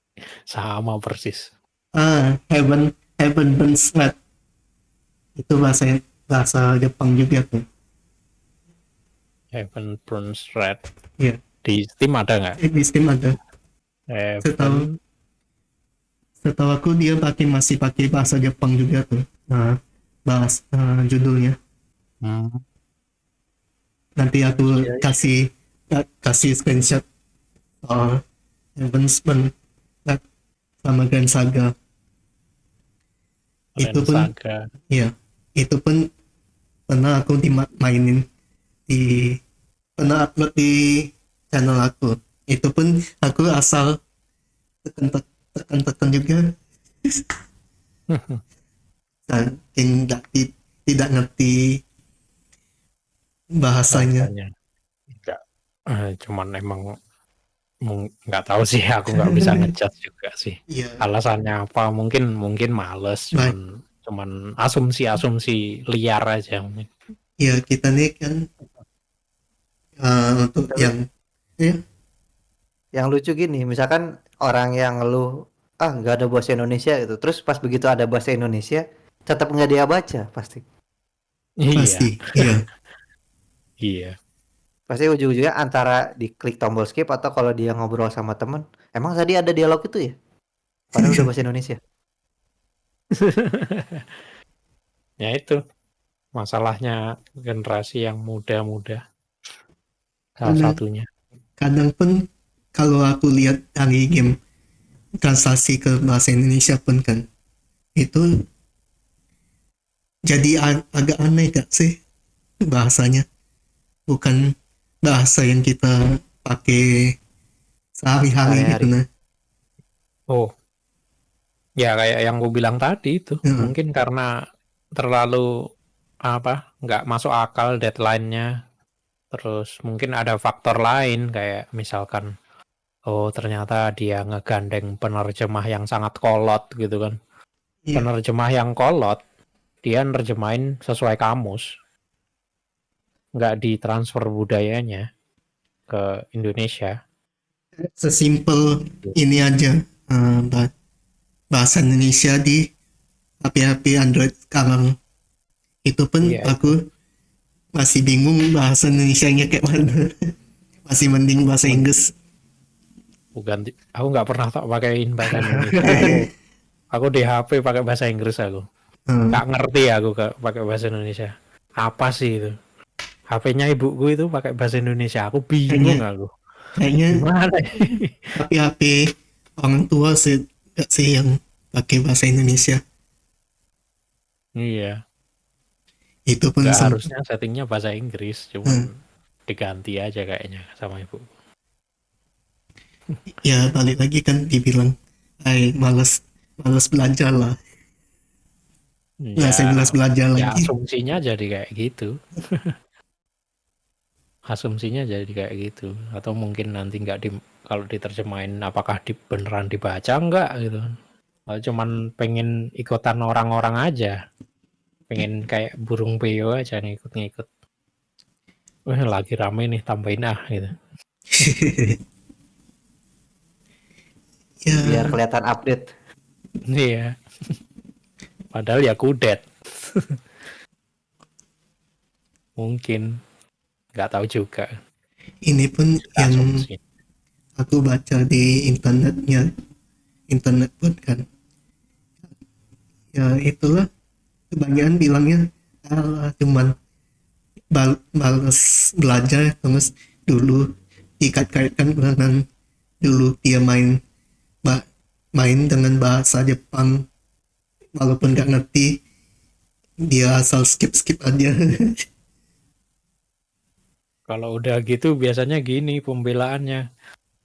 Sama persis. Heaven Burns Red. Itu bahasa Jepang juga tuh. Heaven Burns Red. Iya. Di Steam ada nggak? Di Steam ada. Heaven. Setahu aku dia masih pakai bahasa Jepang juga tuh. Nah, judulnya. Nanti aku kasih screenshot soal Heaven's Burn sama Grand Saga. Keren Itu pun Saga. ya, itu pun pernah aku dimainin pernah upload di channel aku. Itu pun aku asal tekan juga. Saking tidak ngerti bahasanya. Enggak. Cuman emang nggak tahu sih, aku nggak bisa ngejudge juga sih. Iya. Alasannya apa? Mungkin males, cuman asumsi liar aja. Ya kita nih kan untuk yang lucu gini, misalkan orang yang ngeluh nggak ada bahasa Indonesia gitu, terus pas begitu ada bahasa Indonesia tetap nggak dia baca pasti. Pasti. Iya. Pasti ujung-ujungnya antara diklik tombol skip atau kalau dia ngobrol sama temen, emang tadi ada dialog itu ya? Padahal udah bahasa Indonesia. Ya itu masalahnya generasi yang muda-muda. Salah satunya. Kadang pun kalau aku lihat dari game translasi ke bahasa Indonesia pun kan itu jadi agak aneh gak sih bahasanya, bukan bahasa yang kita pakai sehari-hari gitu nah. Oh ya, kayak yang gue bilang tadi itu mungkin karena terlalu nggak masuk akal deadline-nya. Terus mungkin ada faktor lain kayak misalkan ternyata dia ngegandeng penerjemah yang sangat kolot gitu kan. Penerjemah yang kolot dia nerjemahin sesuai kamus, nggak ditransfer budayanya. ke Indonesia. Sesimpel ini aja, bahasa Indonesia di HP-HP Android sekarang. Itu pun Iya, aku masih bingung bahasa Indonesianya kayak mana. Masih mending bahasa Inggris. Aku nggak pernah tak pakein bahasa Indonesia. Aku di HP pakai bahasa Inggris aku. Hmm, Nggak ngerti aku pakai bahasa Indonesia. Apa sih itu? HP-nya ibuku itu pakai bahasa Indonesia. Aku bingung aku. Kayaknya Gimana? HP-HP orang tua sih, nggak sih yang pakai bahasa Indonesia. Iya. Itu pun Nggak harusnya settingnya bahasa Inggris. Cuman diganti aja kayaknya sama ibu. ya balik lagi kan dibilang, males belajar lah. Bahasa Inggris belajar Ya lagi. asumsinya jadi kayak gitu. Asumsinya jadi kayak gitu. Atau mungkin nanti kalau diterjemahin apakah beneran dibaca enggak gitu. Kalau cuman pengen ikutan orang-orang aja. Pengen kayak burung beo aja nih ikut-ngikut. Wah lagi rame nih tambahin gitu. Ya, Biar kelihatan update. Iya. Padahal ya kudet. Mungkin. Nggak tahu juga. ini pun yang Asumsi. aku baca di internet pun kan. Ya itulah, kebanyakan bilangnya cuman males belajar, terus dulu dikait-kaitkan dengan dulu dia main dengan bahasa Jepang, walaupun nggak ngerti dia asal skip aja. Kalau udah gitu biasanya gini pembelaannya.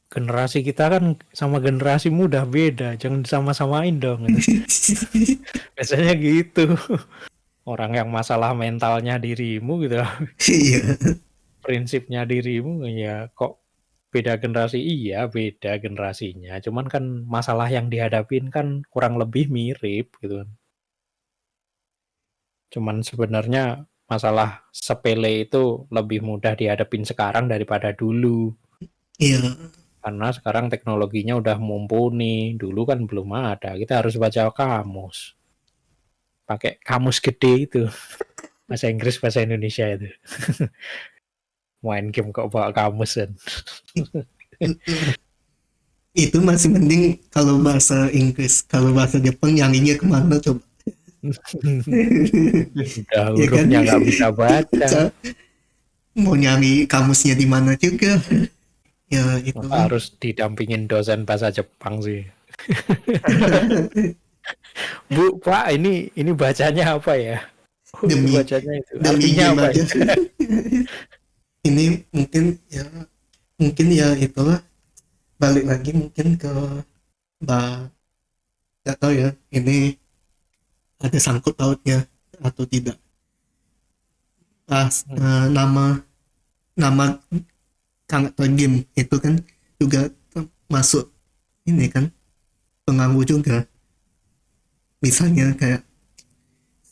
Generasi kita kan sama generasi muda beda, jangan sama-samain dong. Gitu. Biasanya gitu. Orang yang masalah mentalnya dirimu gitu, Iya. prinsipnya dirimu ya kok beda generasi. Iya beda generasinya, cuman kan masalah yang dihadapin kan kurang lebih mirip gitu. Cuman sebenarnya masalah sepele itu lebih mudah dihadapin sekarang daripada dulu. Iya. Karena sekarang teknologinya udah mumpuni, dulu kan belum ada. Kita harus baca kamus. Pakai kamus gede itu. Bahasa Inggris, bahasa Indonesia itu. Main game kok bawa kamus kan. Itu masih mending kalau bahasa Inggris. Kalau bahasa Jepang nyanyinya kemana coba? Udah Ya kan? hurufnya nggak bisa baca. Mau nyari kamusnya di mana juga. Ya itu Maka harus didampingin dosen bahasa Jepang sih. Bu, Pak, ini bacanya apa ya? Oh, itu demi bacanya itu. demi Artinya game apa aja. ya? Ini mungkin ya itulah, balik lagi mungkin ke nggak tahu ya ini ada sangkut pautnya atau tidak. Nama karakter game itu kan juga masuk ini kan pengganggu juga. Misalnya kayak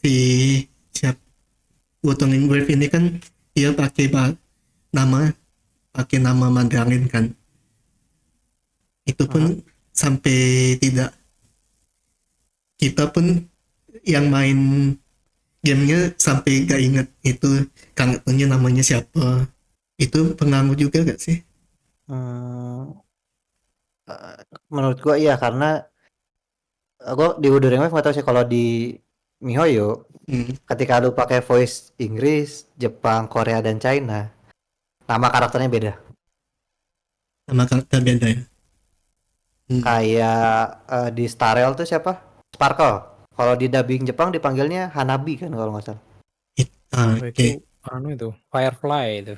si Wuthering Grave ini kan dia pakai nama Mandarin kan. Itu pun sampai tidak, kita pun yang main gamenya sampai gak ingat itu karakternya namanya siapa. Itu pengganggu juga gak sih? Menurut gua iya, karena gua di Wuthering Waves nggak tahu sih. Kalau di MiHoYo, ketika lu pakai voice Inggris, Jepang, Korea, dan China, nama karakternya beda. Nama karakter beda ya. Kayak di Starel tuh siapa? Sparkle. Kalau di dubbing Jepang dipanggilnya Hanabi kan kalau nggak salah. Oke. Itu Firefly itu.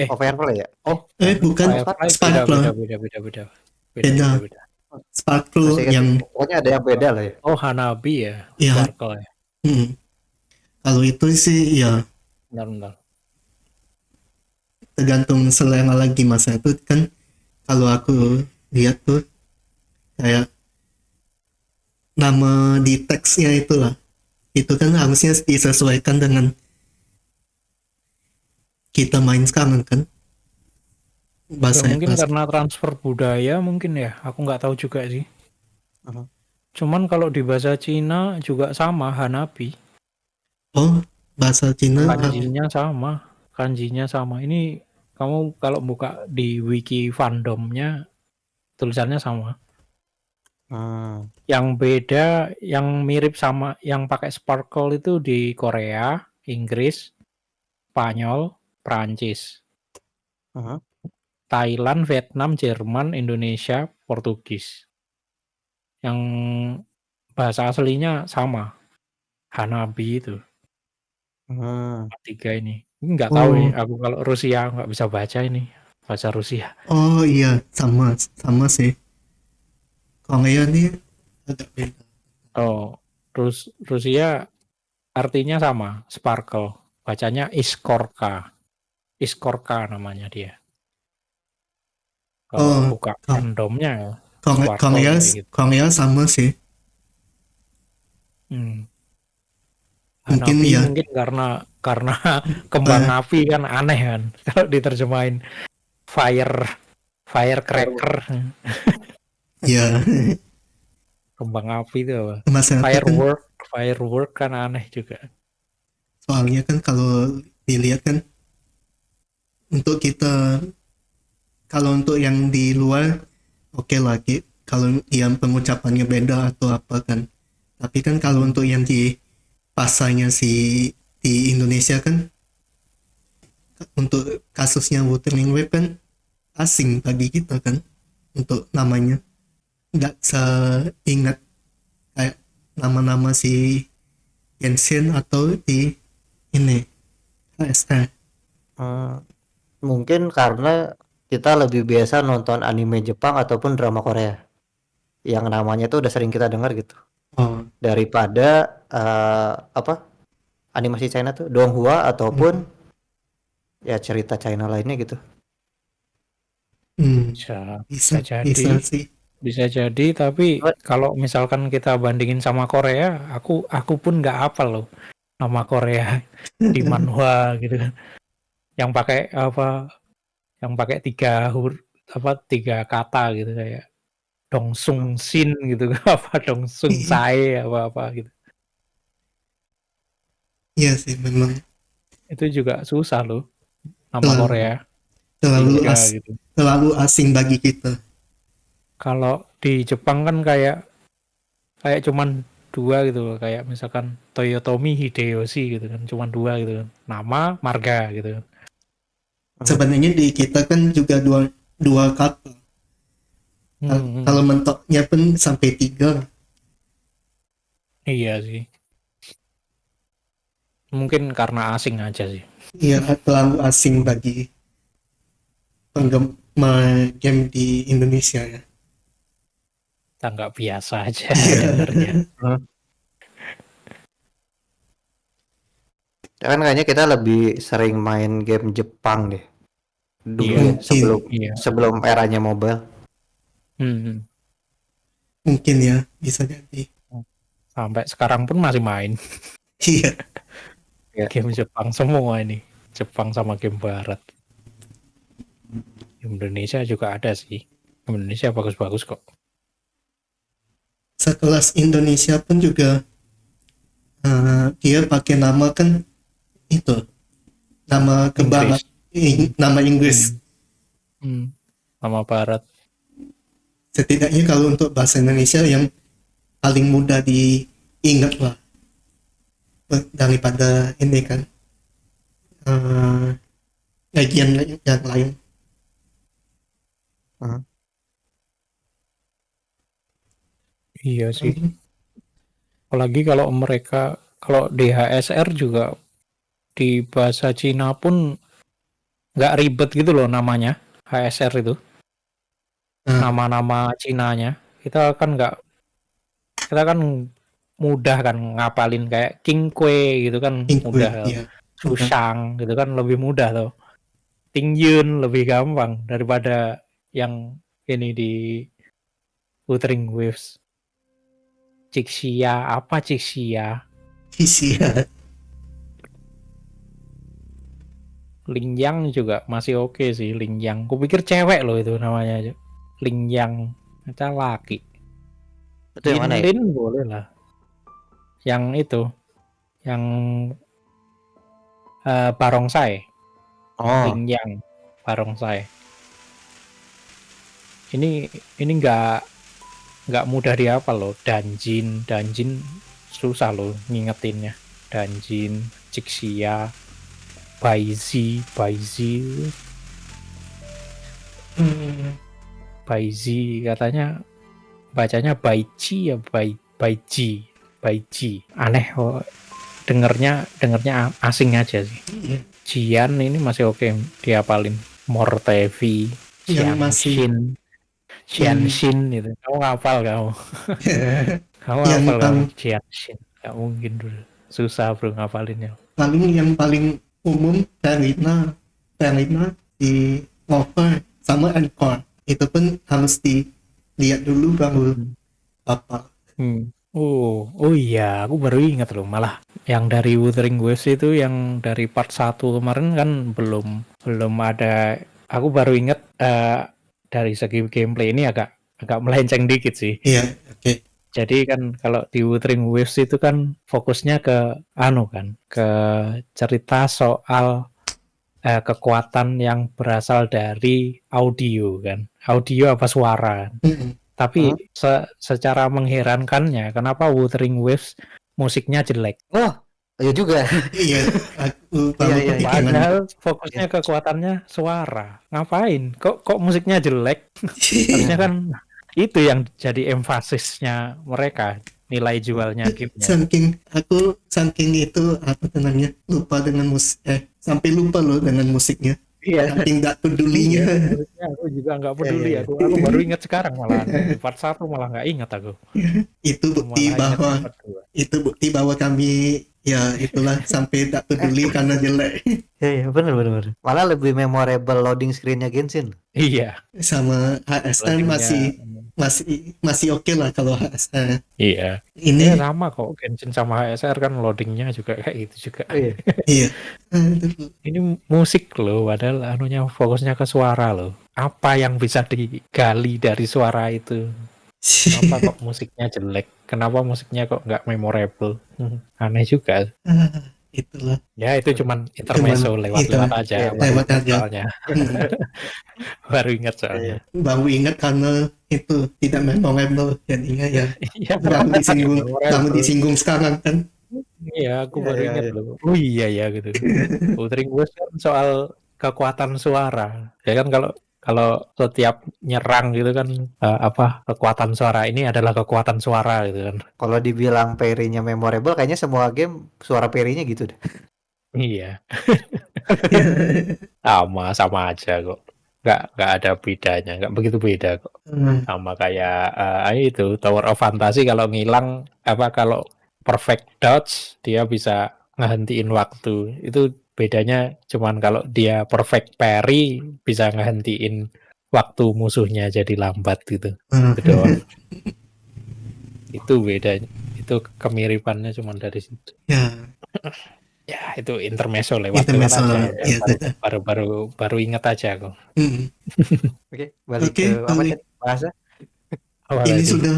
Oh, Firefly ya? Oh, Bukan Firefly Sparkle. beda. Beda. Sparkle Masih yang pokoknya ada yang beda lah ya. Oh, Hanabi ya. Ya. Sparkle ya. Kalau itu sih ya Bentar. tergantung selera lagi. Masa itu kan kalau aku lihat tuh kayak nama di teksnya itulah, itu kan harusnya disesuaikan dengan kita main sekarang kan. bahasa mungkin bahasa. karena transfer budaya mungkin ya. Aku nggak tahu juga sih. Mhm. Cuman kalau di bahasa Cina juga sama Hanabi. Oh, bahasa Cina Kanjinya sama. Kanjinya sama. Ini kamu kalau buka di wiki fandomnya tulisannya sama. Hmm. Yang beda, yang mirip sama yang pakai sparkle itu di Korea, Inggris, Spanyol, Prancis, Mhm. Thailand, Vietnam, Jerman, Indonesia, Portugis. Yang bahasa aslinya sama, Hanabi itu. Hmm. Tiga ini. Ini nggak tahu nih, oh aku kalau Rusia nggak bisa baca ini bahasa Rusia. oh iya sama sama sih. Korea nih agak beda. Oh, terus Rusia artinya sama, sparkle. Bacanya Iskorka. Iskorka namanya dia. Kalau Oh, buka fandomnya ya, Korea sparkle Korea kayak gitu. Korea sama sih. Hmm. Mungkin Hanabi ya. mungkin karena kembang eh, api kan aneh kan kalau diterjemahin fire firecracker, ya kembang api itu apa? masyarakat kan Firework kan aneh juga. soalnya kan kalau dilihat kan untuk kita kalau untuk yang di luar oke lah kalau yang pengucapannya beda atau apa kan. Tapi kan kalau untuk yang di pasarnya di Indonesia kan untuk kasusnya Wuthering Wave kan asing bagi kita kan untuk namanya nggak seingat kayak nama-nama si Genshin atau di ini HSR. Hmm. Mungkin karena kita lebih biasa nonton anime Jepang ataupun drama Korea yang namanya tuh udah sering kita dengar gitu Oh, daripada apa animasi China tuh Donghua ataupun ya cerita China lainnya gitu. Bisa bisa bisa jadi. bisa sih. Bisa jadi, tapi Cuman, kalau misalkan kita bandingin sama Korea, aku pun nggak hafal loh nama Korea di manhwa gitu kan. Yang pakai apa? Yang pakai tiga kata gitu kayak Dongsung Shin gitu apa Dongsung Sae apa gitu. Iya sih memang Itu juga susah loh nama terlalu Korea. terlalu Tiga as gitu. terlalu asing bagi kita. Kalau di Jepang kan kayak kayak cuman dua gitu loh, kayak misalkan Toyotomi Hideyoshi gitu kan, cuman dua gitu kan, nama marga gitu kan. Sebenarnya di kita kan juga dua dua kata. Kalau Hmm, mentoknya pun sampai tiga. iya sih, mungkin karena asing aja sih. Iya terlalu asing bagi penggemar game di Indonesia ya. Kita nggak biasa aja Iya. dengernya. ya kan kayaknya kita lebih sering main game Jepang deh dulu Iya, ya Mungkin sebelum iya. sebelum eranya mobile. Hmm. mungkin ya bisa jadi. Sampai sekarang pun masih main Iya. Ya. game Jepang semua ini, Jepang sama game Barat. Indonesia juga ada sih, Indonesia bagus-bagus kok. Sekelas Indonesia pun juga dia pakai nama kan itu nama Inggris. kebarat nama Inggris. Hmm. Hmm. Sama Barat. Setidaknya kalau untuk bahasa Indonesia yang paling mudah diingat lah daripada ini kan eh bagian yang lain. Hmm. Iya sih. Apalagi kalau mereka kalau di HSR juga di bahasa Cina pun nggak ribet gitu loh namanya HSR itu, Nah, nama-nama Cinanya kita kan mudah kan ngapalin kayak King Kue gitu kan Ingwe mudah tuh. ya udah Susang gitu kan lebih mudah tuh. Ting Yun lebih gampang daripada yang ini di Wuthering Waves. Cixia apa Cixia? visi ya. Ling Yang juga masih oke sih, Ling Yang. Kupikir cewek loh itu namanya. Ling Yang, ternyata laki. Itu yang Yin mana ya? Lin boleh lah. Yang itu, yang Barongsai, Oh, Ling Yang, Barongsai. Ini nggak mudah dihafal loh. Danjin susah loh ngingetinnya. Danjin, Cixia, Baizi, Baizi katanya bacanya Baici ya Baiji. Aneh kok. Dengernya asing aja sih. Iya. Jian ini masih oke dihafalin. Mortevi, Yang masih yang Xianxin itu. Kamu hafal kamu. Kamu yang hafal kamu paling Xianxin. Gak mungkin dulu. Susah bro ngafalinnya. yang paling umum Perina di Lover sama Encore itu pun harus dilihat dulu baru apa. Oh iya, aku baru ingat loh malah yang dari Wuthering Waves itu yang dari part 1 kemarin kan belum ada. Aku baru ingat dari segi gameplay ini agak melenceng dikit sih. Iya, oke. Jadi kan kalau di Wuthering Waves itu kan fokusnya ke ke cerita soal kekuatan yang berasal dari audio kan. Audio apa suara. Mm-mm. Tapi secara mengherankannya, kenapa Wuthering Waves musiknya jelek? oh, iya juga. Iya, aku baru Iya. kepikiran. Padahal fokusnya kekuatannya suara. Ngapain? Kok musiknya jelek? Harusnya kan itu yang jadi emfasisnya mereka, nilai jualnya gamenya. saking itu apa namanya lupa dengan sampai lupa loh dengan musiknya. Iya. Saking nggak pedulinya. Musiknya aku juga nggak peduli. Iya. Aku baru ingat sekarang malah. Di part 1 malah nggak ingat aku. itu bukti Malah ingat bahwa di part 2. itu bukti bahwa kami ya itulah sampai tak peduli karena jelek. Iya, benar. Malah lebih memorable loading screen-nya Genshin. Iya. Sama HSN masih oke lah kalau HSN. Iya. Ini Sama kok Genshin sama HSR kan loadingnya juga kayak gitu juga. Iya. iya. Aduh. Ini musik loh, padahal anunya fokusnya ke suara loh. Apa yang bisa digali dari suara itu? Kenapa kok musiknya jelek? Kenapa musiknya kok nggak memorable? Aneh juga. Itulah. Ya itu cuman intermezzo lewat-lewat aja. Iya, lewat aja. Soalnya. Baru ingat soalnya. Baru ingat karena itu tidak memorable jadinya ya. Iya, Baru disinggung sekarang kan. Iya, aku Iya, baru iya, ingat iya. loh. Oh iya ya gitu. Wuthering Waves kan soal kekuatan suara. Ya kan kalau setiap nyerang gitu kan kekuatan suara ini adalah kekuatan suara gitu kan. Kalau dibilang parry-nya memorable, kayaknya semua game suara parry-nya gitu deh. Iya, sama aja kok. Nggak ada bedanya, nggak begitu beda kok. Sama kayak itu Tower of Fantasy kalau ngilang kalau perfect dodge dia bisa ngehentiin waktu. Itu bedanya cuman kalau dia perfect parry bisa ngehentiin waktu musuhnya jadi lambat gitu. Itu doang. Itu bedanya. Itu kemiripannya cuman dari situ. Ya itu intermezzo lewat Intermezzo, aja. ya, Baru ingat aja kok. Oke, balik Oke, ke apa tadi? Bahasa? ini sudah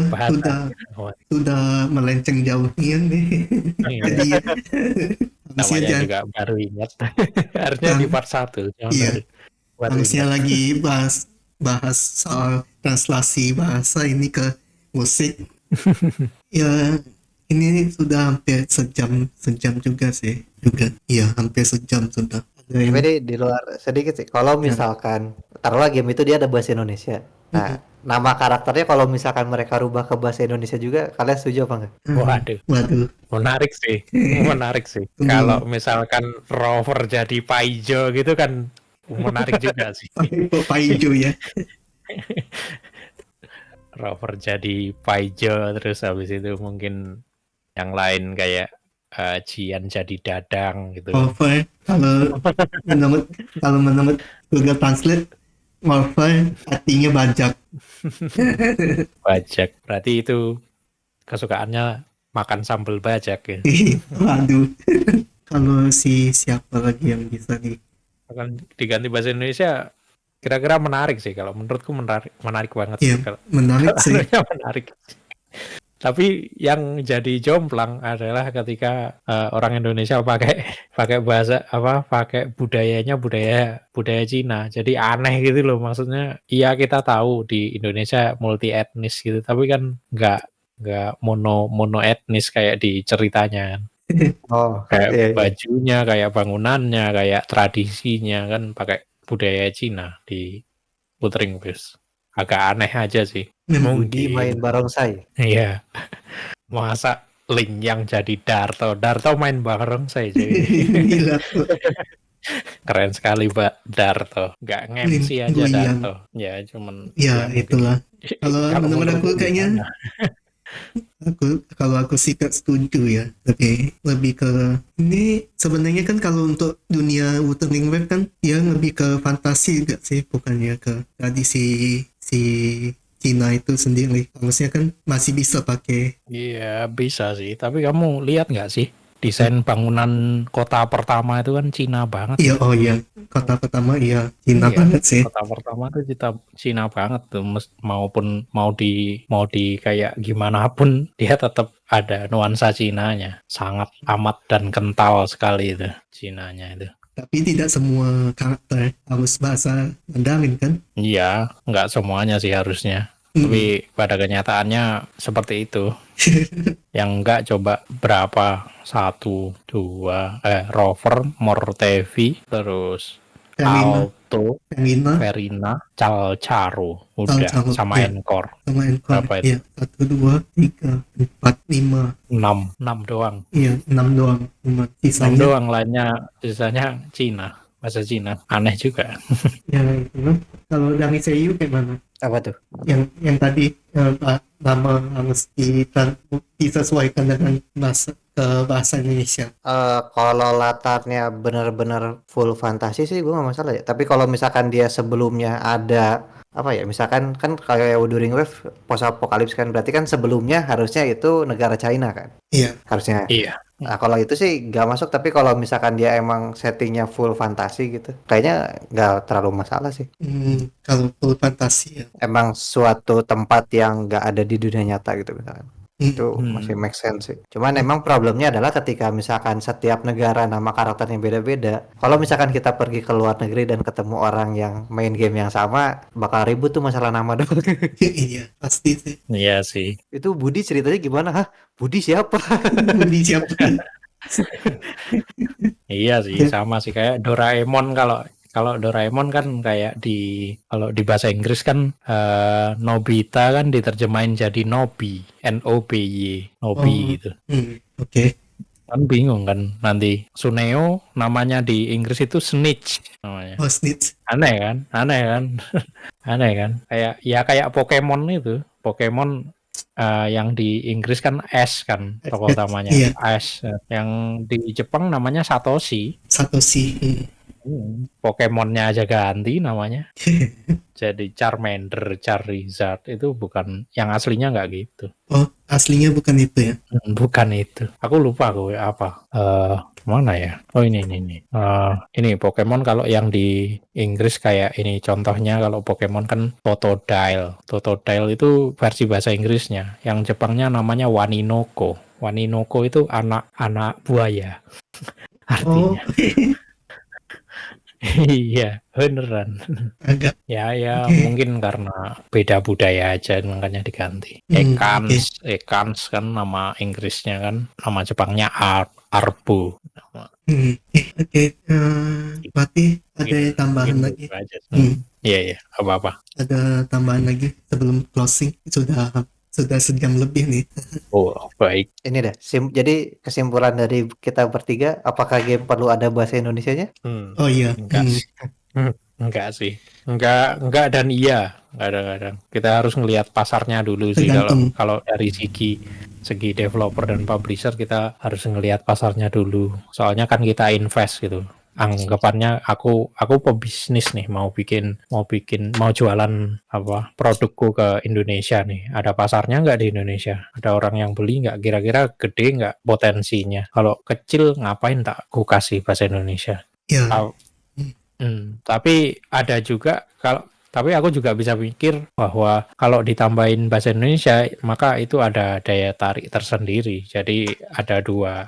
melenceng jauh nih. Jadi namanya juga baru ingat. Harusnya di part 1. Iya. Harusnya lagi bahas soal translasi bahasa ini ke musik. Ya, ini sudah hampir sejam juga sih. Iya, hampir sejam sudah. Tapi di luar sedikit sih. Kalau misalkan taruhlah game itu dia ada bahasa Indonesia. Nah, nama karakternya kalau misalkan mereka rubah ke bahasa Indonesia juga, kalian setuju apa enggak? Waduh. Menarik sih. Kalau misalkan Rover jadi Paijo gitu kan menarik juga sih. Paijo ya. Rover jadi Paijo terus habis itu mungkin yang lain kayak Jian jadi Dadang gitu. Rover kalau menurut Google Translate Rover artinya bajak. Bajak. Berarti itu kesukaannya makan sambal bajak ya. Waduh. Kalau siapa lagi yang bisa akan diganti bahasa Indonesia. Kira-kira menarik sih, kalau menurutku menarik banget sih. Iya, menarik sih. Harusnya menarik. Tapi yang jadi jomplang adalah ketika orang Indonesia pakai bahasa pakai budaya Cina. Jadi aneh gitu loh, maksudnya. Iya, kita tahu di Indonesia multi etnis gitu, tapi kan nggak mono etnis kayak di ceritanya kan. Oh, Kayak iya, iya. bajunya, kayak bangunannya, kayak tradisinya kan pakai budaya Cina di puting beliung. Agak aneh aja sih. Budi main Mungkin. barongsai. Iya. Masa Link yang jadi Darto main bareng saya jadi. Gila tuh. Keren sekali Mbak Darto. Nggak Lin nge-MC aja Guiyang. Darto. Ya cuman Ya, mungkin. itulah. Kalau menurut aku menurutku kayaknya gimana? kalau aku sih gak setuju ya. Lebih ke ini sebenarnya kan kalau untuk dunia Wuthering Waves kan dia lebih ke fantasi gak sih, bukannya ke tradisi si Cina itu sendiri. Harusnya kan masih bisa pakai. Iya bisa sih. Tapi kamu lihat nggak sih desain bangunan kota pertama itu kan Cina banget. Iya, oh iya, kota pertama iya Cina Iya, banget sih. kota pertama tuh Cina banget tuh, maupun mau di kayak gimana pun dia tetap ada nuansa Cinanya, sangat amat dan kental sekali itu Cinanya itu. Tapi tidak semua karakter harus bahasa Mandarin kan? Iya, nggak semuanya sih harusnya, Hmm. tapi pada kenyataannya seperti itu. Yang enggak coba berapa, 1, 2, Rover, Mortevi, terus Ferina, Alto, Ferina, Verina, Calcaro, udah Calcaro, sama ya, Encore. sama Encore, Berapa itu? ya, 1, 2, 3, 4, 5, 6 doang. iya, 6 doang, 5, 6 sisanya, doang, sisanya Cina, bahasa Cina. Aneh juga. ya itu kan. Kalau dari Seiyu kayak mana? Apa tuh? Yang tadi nama harus disesuaikan dengan bahasa Indonesia. Kalau latarnya benar-benar full fantasi sih gue nggak masalah ya. Tapi kalau misalkan dia sebelumnya ada apa ya, misalkan kan kayak Wuthering Waves post apokalips kan, berarti kan sebelumnya harusnya itu negara China kan, Iya, harusnya. Iya. Nah kalau itu sih nggak masuk, tapi kalau misalkan dia emang settingnya full fantasi gitu, kayaknya nggak terlalu masalah sih. kalau full fantasi ya. Emang suatu tempat yang nggak ada di dunia nyata gitu misalkan. Itu Hmm. masih make sense sih. Cuman emang problemnya adalah ketika misalkan setiap negara nama karakternya beda-beda. Kalau misalkan kita pergi ke luar negeri dan ketemu orang yang main game yang sama, bakal ribut tuh masalah nama doang. Iya, pasti sih. Iya sih. Itu Budi ceritanya gimana? Hah? Budi siapa? Budi siapa? Iya sih, sama sih kayak Doraemon. Kalau Doraemon kan kayak kalau di bahasa Inggris kan Nobita kan diterjemahin jadi Nobi, Nobby, Nobi Oh. gitu. Oke. Kan bingung kan nanti Suneo namanya di Inggris itu Snitch namanya. Oh, Snitch. Aneh kan? Aneh kan? Kayak Pokemon itu. Pokemon yang di Inggris kan Ash kan tokoh utamanya. Iya. Ash. Yang di Jepang namanya Satoshi. Satoshi. Pokemonnya aja ganti namanya. Jadi Charmander, Charizard itu bukan yang aslinya, nggak gitu. Oh, aslinya bukan itu ya? Bukan itu. Aku lupa apa. Mana ya? Oh ini. Ini Pokemon kalau yang di Inggris kayak ini contohnya, kalau Pokemon kan Totodile. Totodile itu versi bahasa Inggrisnya. Yang Jepangnya namanya Waninoko. Waninoko itu anak buaya. Artinya. Iya, beneran. Agak. Ya Oke. mungkin karena beda budaya aja makanya diganti. Ekans kan nama Inggrisnya kan, nama Jepangnya Arbo. Oke. Berarti ada tambahan lagi. Iya, apa-apa. Ada tambahan lagi sebelum closing. Sudah sejam lebih nih. Oh, baik. Ini dah. Jadi kesimpulan dari kita bertiga, apakah game perlu ada bahasa Indonesianya? Oh iya. Enggak sih. Enggak dan iya. Kadang-kadang kita harus ngelihat pasarnya dulu sih. Kalau dari segi developer dan publisher kita harus ngelihat pasarnya dulu. Soalnya kan kita invest gitu. Anggapannya aku pebisnis nih, mau jualan produkku ke Indonesia nih. Ada pasarnya nggak di Indonesia? Ada orang yang beli nggak? Kira-kira gede nggak potensinya? Kalau kecil ngapain tak ku kasih bahasa Indonesia? Ya. Tapi ada juga tapi aku juga bisa mikir bahwa kalau ditambahin bahasa Indonesia maka itu ada daya tarik tersendiri. Jadi ada dua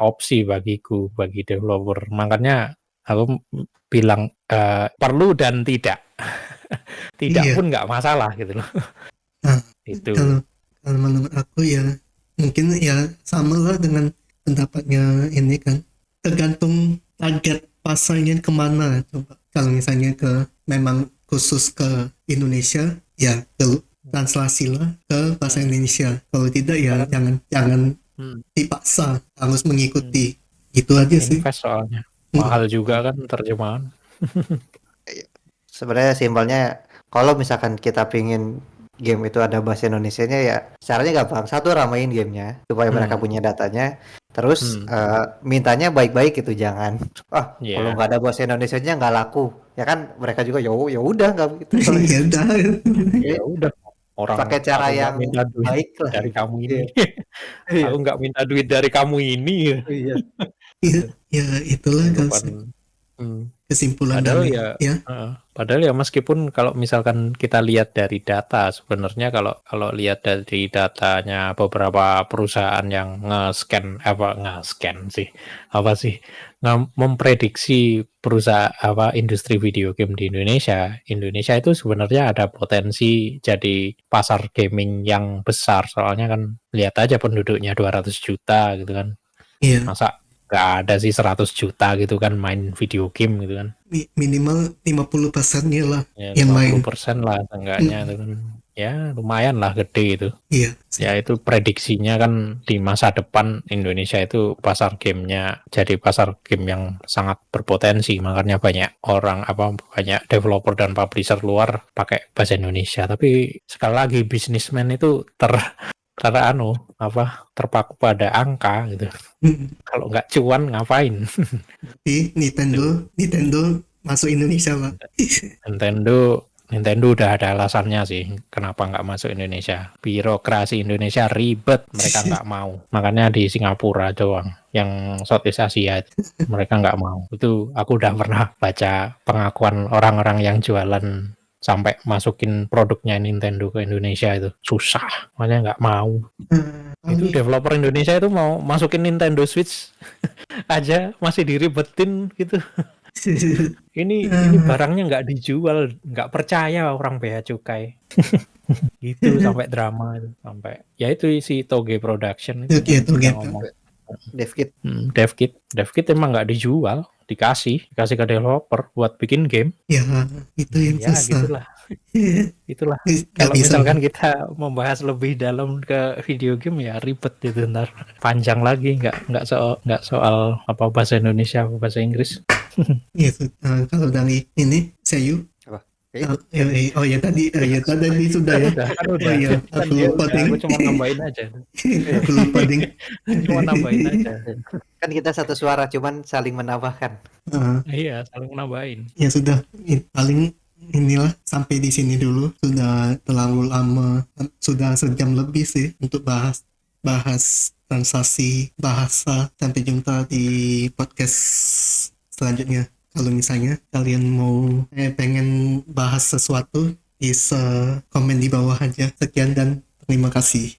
opsi bagiku, bagi developer. Makanya aku bilang perlu dan tidak. Tidak Iya. pun nggak masalah gitu loh. Nah, Itu. kalau menurut aku ya mungkin ya sama lah dengan pendapatnya ini kan. Tergantung target pasarnya kemana coba. Kalau misalnya memang khusus ke Indonesia, ya translasi lah ke bahasa Indonesia. Kalau tidak ya jangan dipaksa harus mengikuti. Itu aja sih. Invest soalnya. Mahal juga kan terjemahan. Sebenarnya simpelnya kalau misalkan kita pingin game itu ada bahasa Indonesianya ya caranya gampang. Satu, ramein gamenya supaya mereka punya datanya. Terus mintanya baik-baik gitu, jangan kalau nggak ada bahasa Indonesianya nggak laku. Ya kan mereka juga ya udah nggak begitu. Ya udah. Ya udah, orang Pakai cara aku nggak yang minta duit baik lah. dari kamu ini. Iya. Aku nggak minta duit dari kamu ini. Iya. Ya itulah Bukan. kesimpulan Padahal dari padahal ya meskipun kalau misalkan kita lihat dari data, sebenarnya kalau lihat dari datanya beberapa perusahaan yang memprediksi perusahaan industri video game di Indonesia itu sebenarnya ada potensi jadi pasar gaming yang besar. Soalnya kan lihat aja penduduknya 200 juta gitu kan. Iya. Masa nggak ada sih 100 juta gitu kan main video game gitu kan. Minimal 50%-nya lah Ya, yang main. 50% lah enggaknya itu kan. Ya lumayan lah gede itu. Iya. Ya itu prediksinya kan di masa depan Indonesia itu pasar gamenya jadi pasar game yang sangat berpotensi. Makanya banyak banyak developer dan publisher luar pakai bahasa Indonesia. Tapi sekali lagi bisnismen itu terpaku pada angka gitu. Kalau nggak cuan ngapain? Di Nintendo masuk Indonesia lah. Nintendo udah ada alasannya sih kenapa nggak masuk Indonesia. Birokrasi Indonesia ribet, mereka nggak mau. Makanya di Singapura doang, yang Southeast Asia mereka nggak mau. Itu aku udah pernah baca pengakuan orang-orang yang jualan sampai masukin produknya Nintendo ke Indonesia itu susah, makanya nggak mau. Itu developer Indonesia itu mau masukin Nintendo Switch aja masih diribetin gitu. Ini barangnya nggak dijual, nggak percaya orang bea cukai. Gitu sampai drama itu, sampai ya itu si Toge Production itu yang ngomong. DevKit emang nggak dijual, dikasih ke developer buat bikin game. Ya itu yang Ya susah. itulah. Kalau misalkan kita membahas lebih dalam ke video game ya ribet itu ntar, panjang lagi, nggak soal apa bahasa Indonesia apa bahasa Inggris. Ya, kalau dari ini Seiyu. Oh ya tadi sudah ya. Udah. Ya, aku lupa ding. Aku cuma nambahin aja. Aku lupa ding. Cuma nambahin aja. Kan kita satu suara, cuman saling menambahkan. Iya, saling nambahin. Ya sudah, paling inilah sampai di sini dulu. Sudah terlalu lama, sudah sejam lebih sih untuk bahas transaksi bahasa. Sampai jumpa di podcast selanjutnya. Kalau misalnya kalian mau pengen bahas sesuatu, bisa komen di bawah aja. Sekian dan terima kasih.